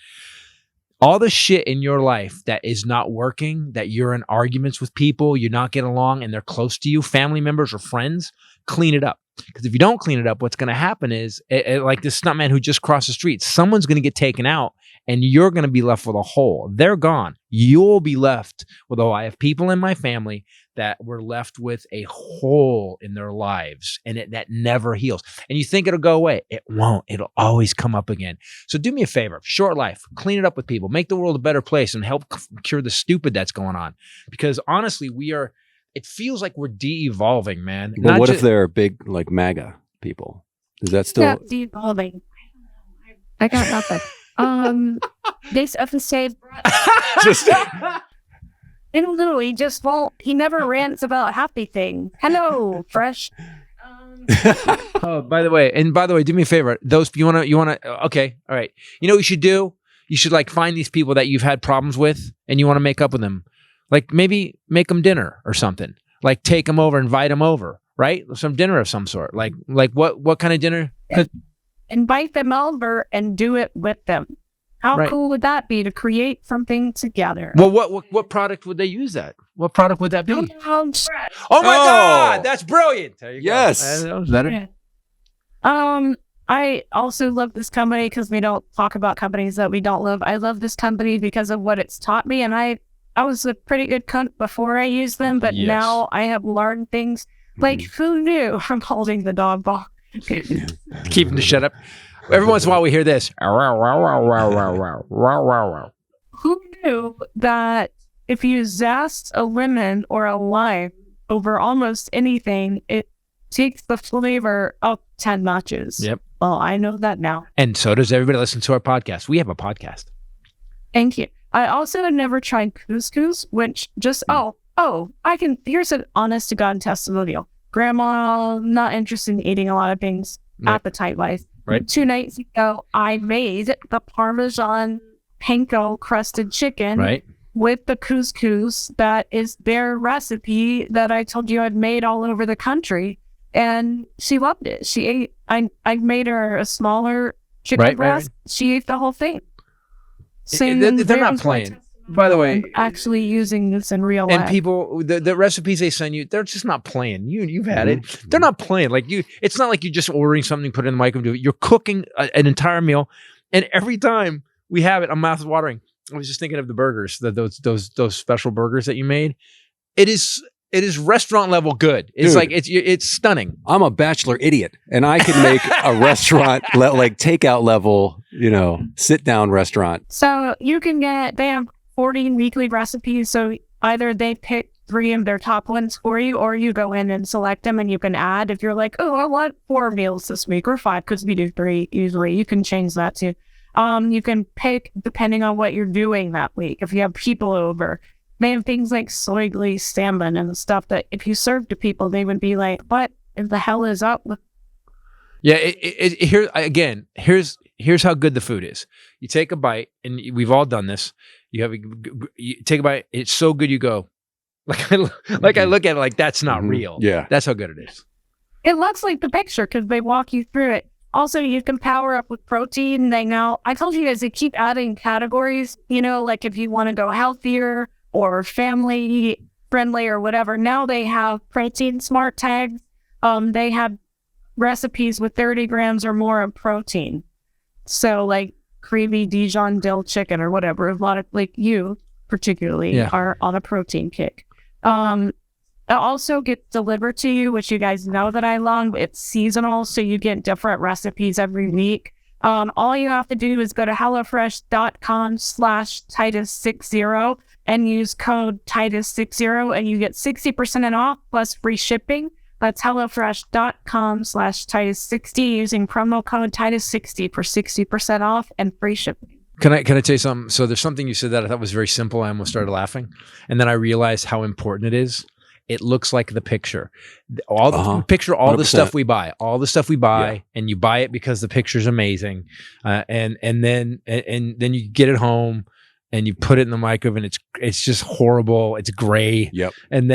All the shit in your life that is not working, that you're in arguments with people, you're not getting along, and they're close to you, family members or friends, clean it up. Because if you don't clean it up, what's going to happen is, like this stuntman who just crossed the street, someone's going to get taken out, and you're going to be left with a hole. They're gone. You'll be left with, I have people in my family that were left with a hole in their lives, and that never heals. And you think it'll go away. It won't. It'll always come up again. So do me a favor, short life, clean it up with people, make the world a better place, and help cure the stupid that's going on. Because honestly, it feels like we're de-evolving, man. But what if they're big, like MAGA people? Is that still? Yeah, de-evolving. I got nothing. This episode. Just And literally just he never rants about happy thing. Hello, Fresh. Oh, by the way, do me a favor. Those you wanna okay, all right. You know what you should do? You should like find these people that you've had problems with and you want to make up with them. Like maybe make them dinner or something. Like take them over, invite them over, right? Some dinner of some sort. Like what kind of dinner? Invite them over and do it with them. How cool would that be to create something together? Well, what product would they use that? What product would that be? Oh my Oh. God, that's brilliant. There you Yes. go. That was better. Yeah. I also love this company because we don't talk about companies that we don't love. I love this company because of what it's taught me, and I was a pretty good cunt before I used them, but now I have learned things. Like, who knew I'm holding the dog ball? Keep them to shut up. Every once in a while we hear this. Who knew that if you zest a lemon or a lime over almost anything, it takes the flavor up 10 notches? Yep. Well, I know that now. And so does everybody listen to our podcast. We have a podcast. Thank you. I also have never tried couscous, which just, here's an honest to God testimonial. Grandma, not interested in eating a lot of things appetite-wise. Right. 2 nights ago, I made the Parmesan panko crusted chicken with the couscous that is their recipe that I told you I'd made all over the country. And she loved it. She ate, I made her a smaller chicken breast. She ate the whole thing. They're not playing. By the way, I'm actually using this in real life. And people, the recipes they send you, they're just not playing. You've had it. They're not playing. Like it's not like you're just ordering something, put it in the microwave. You're cooking an entire meal, and every time we have it, I'm mouth watering. I was just thinking of the burgers, those special burgers that you made. It is restaurant level good. It's like it's stunning. I'm a bachelor idiot, and I can make a restaurant like takeout level, sit down restaurant. So you can they have 40 weekly recipes. So either they pick 3 of their top ones for you, or you go in and select them and you can add. If you're like, I want 4 meals this week or 5, because we do 3 usually, you can change that too. You can pick depending on what you're doing that week. If you have people over, they have things like soy glazed salmon and stuff that if you serve to people, they would be like, what in the hell is up with? Yeah, here's how good the food is. You take a bite, and we've all done this. You take a bite. It's so good, you go, I look at it like that's not real. Yeah, that's how good it is. It looks like the picture because they walk you through it. Also, you can power up with protein. I told you guys, they keep adding categories, like if you want to go healthier or family friendly or whatever. Now they have protein smart tags. They have recipes with 30 grams or more of protein. So like creamy Dijon dill chicken or whatever. A lot of you particularly are on a protein kick. It also gets delivered to you, which you guys know that I love. It's seasonal, so you get different recipes every week. All you have to do is go to HelloFresh.com/Titus60 and use code Titus60 and you get 60% off plus free shipping. That's HelloFresh.com/Titus60 using promo code Titus60 for 60% off and free shipping. Can I tell you something? So there's something you said that I thought was very simple. I almost started laughing. And then I realized how important it is. It looks like the picture. Picture all 100%. The stuff we buy. All the stuff we buy, and you buy it because the picture's amazing. And then you get it home and you put it in the microwave and it's just horrible. It's gray. Yep. And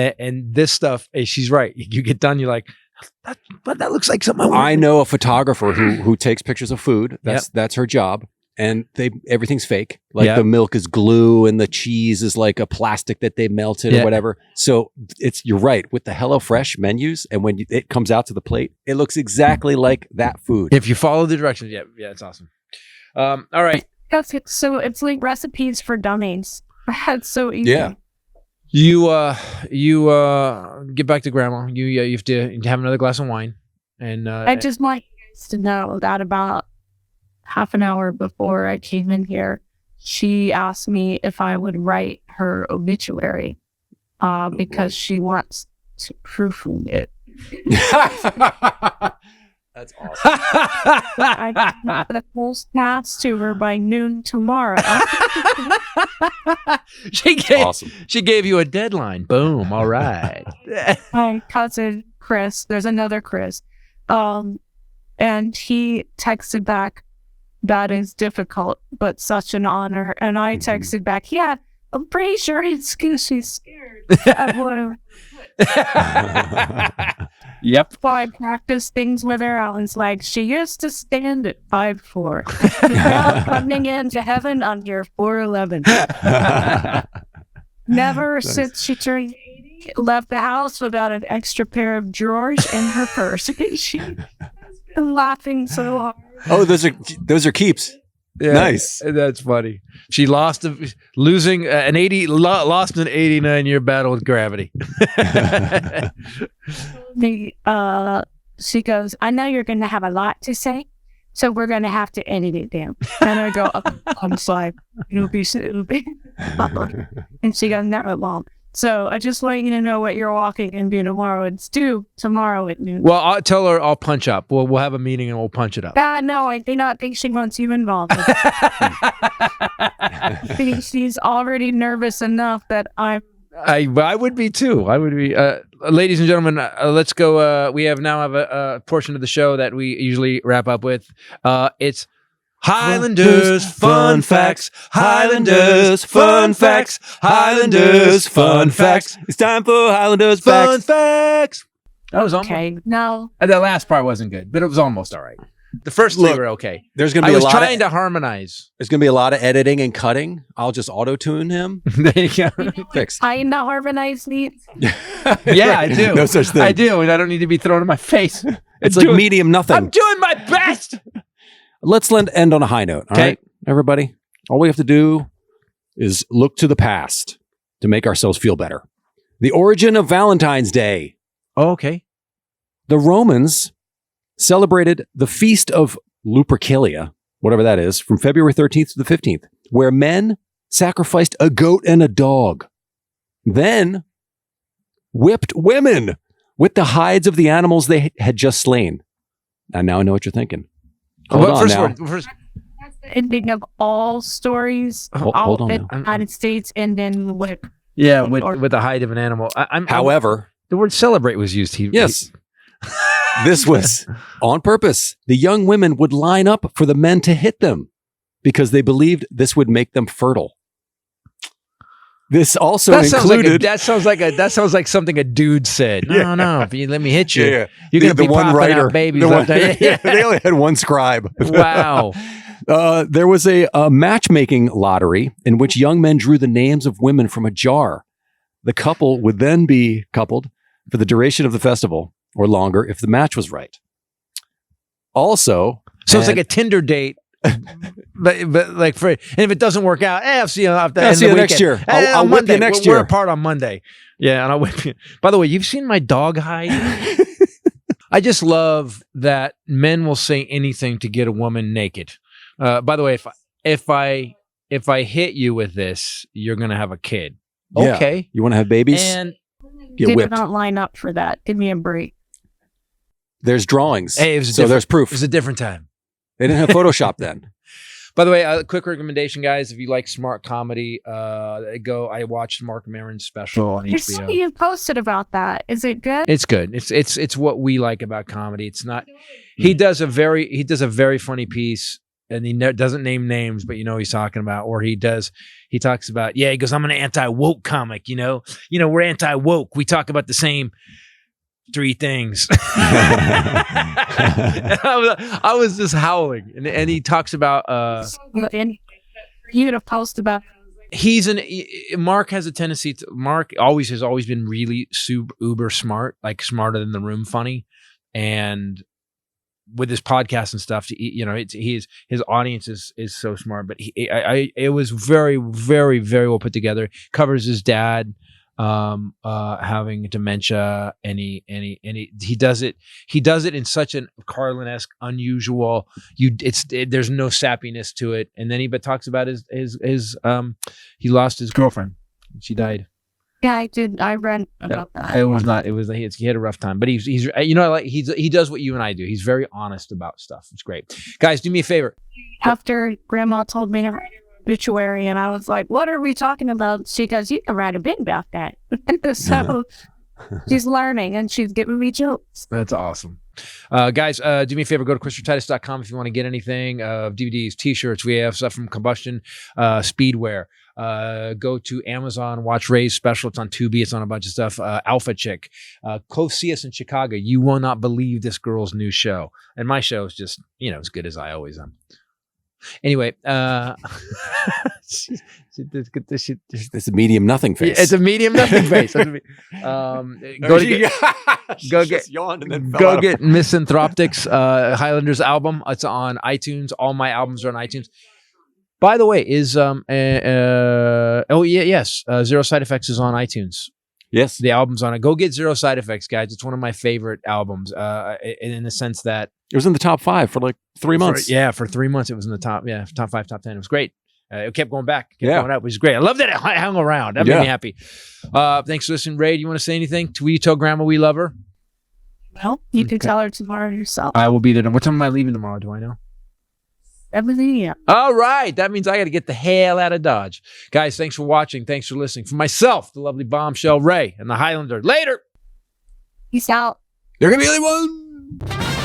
this stuff, she's right. You get done, you're like, but that looks like something I know a photographer who takes pictures of food. That's her job. And everything's fake. Like the milk is glue and the cheese is like a plastic that they melted or whatever. So you're right with the HelloFresh menus. And when it comes out to the plate, it looks exactly like that food. If you follow the directions. Yeah, it's awesome. All right. So it's like recipes for dummies. That's so easy. Yeah. You get back to grandma. You have to have another glass of wine. And I just want you guys to know that about half an hour before I came in here, she asked me if I would write her obituary because she wants to proofread it. That's awesome. I got the whole task to her by noon tomorrow. She gave you a deadline. Boom. All right. My cousin Chris, there's another Chris, and he texted back, "That is difficult, but such an honor." And I texted back, "Yeah, I'm pretty sure it's because she's scared." Yep. So I practice things with her. Alan's like, "She used to stand at 5'4". Now coming into heaven under 4'11". Never since she turned 80 left the house without an extra pair of drawers in her purse. She's been laughing so hard. Oh, those are keeps. Yeah, nice. That's funny. She lost an 89-year battle with gravity. She goes, "I know you're going to have a lot to say, so we're going to have to edit it down." And I go, "I'm sorry, it'll be." And she goes, "No, it won't." So I just want you to know what you're walking into tomorrow. It's due tomorrow at noon. Well, I'll tell her I'll punch up. We'll have a meeting and we'll punch it up. No, I do not think she wants you involved. I think she's already nervous enough that I would be too. I would be. Ladies and gentlemen, let's go. We have a portion of the show that we usually wrap up with. It's Highlanders Fun Facts. Highlanders Fun Facts. Highlanders Fun Facts. It's time for Highlanders Fun Facts. That was almost okay. No, the last part wasn't good, but it was almost all right. The first three were okay. There's going to be I was trying to harmonize. There's going to be a lot of editing and cutting. I'll just auto-tune him. There you go. Fixed. I not harmonize needs. Yeah, I do. No such thing. I do, and I don't need to be thrown in my face. It's like medium nothing. I'm doing my best. Let's end on a high note. All right, everybody? All we have to do is look to the past to make ourselves feel better. The origin of Valentine's Day. Oh, okay. The Romans celebrated the Feast of Lupercalia, whatever that is, from February 13th to the 15th, where men sacrificed a goat and a dog, then whipped women with the hides of the animals they had just slain. And now I know what you're thinking. Hold on now. That's the ending of all stories. Hold on in the United States, and then with the hide of an animal. However, the word "celebrate" was used. Yes. This was on purpose. The young women would line up for the men to hit them because they believed this would make them fertile. This also included. That sounds like something a dude said. No, if you let me hit you, you're gonna be one popping writer, out babies. They only had one scribe. Wow. There was a matchmaking lottery in which young men drew the names of women from a jar. The couple would then be coupled for the duration of the festival or longer if the match was right. Also, so it's like a Tinder date. but like and if it doesn't work out, I'll see you after I'll see you next year. I'll whip you next year. We're apart on Monday. Yeah, and I'll whip you. By the way, you've seen my dog hide? I just love that men will say anything to get a woman naked. By the way, if I hit you with this, you're gonna have a kid. Yeah. Okay. You want to have babies? And get Did whipped. not line up for that. Give me a break. There's drawings. Hey, so there's proof. It was a different time. They didn't have Photoshop then. By the way, a quick recommendation, guys. If you like smart comedy, I watched Mark Maron's special on I saw HBO. you posted about that. Is it good? It's good. It's what we like about comedy. It's not. He does a very funny piece, and he doesn't name names, but you know what he's talking about. Or he talks about, he goes, I'm an anti-woke comic, we're anti-woke. We talk about the same 3 things. I was just howling. And he talks about, And you to post about. Mark has a tendency Mark has always been really uber smart, like smarter than the room funny. And with his podcast and stuff, his audience is so smart, but it was very, very, very well put together. Covers his dad having dementia, and he does it in such an Carlin-esque, unusual. There's no sappiness to it, and then he talks about his he lost his girlfriend. She died. Yeah, I did. I read about that. It was not. It was. He had a rough time, but he does what you and I do. He's very honest about stuff. It's great. Guys, do me a favor. After Grandma told me to write an obituary, and I was like, "What are we talking about?" She goes, "You can write a bit about that." So she's learning, and she's giving me jokes. That's awesome. Guys, do me a favor. Go to ChristopherTitus.com if you want to get anything. DVDs, T-shirts. We have stuff from Combustion, Speedwear. Go to Amazon, watch Ray's special. It's on Tubi. It's on a bunch of stuff. Alpha Chick. Go see us in Chicago. You will not believe this girl's new show. And my show is just, as good as I always am. Anyway, This is a medium nothing face. It's a medium nothing face. Go get Misanthroptic's Highlanders album. It's on iTunes. All my albums are on iTunes. By the way, is Zero Side Effects is on iTunes. Yes, the album's on it. Go get Zero Side Effects, guys. It's one of my favorite albums. In the sense that it was in the top 5 for like 3 months. For 3 months, it was in the top. Yeah, top 5, top 10. It was great. It kept going back. Going up. It was great. I love that it hung around. That made me happy. Thanks for listening, Ray. Do you want to say anything? Will you tell Grandma we love her? Well, you can tell her tomorrow yourself. I will be there. What time am I leaving tomorrow? Do I know? All right. That means I got to get the hell out of Dodge. Guys, thanks for watching. Thanks for listening. For myself, the lovely Bombshell, Ray, and the Hylinder. Later. Peace out. There can be only one.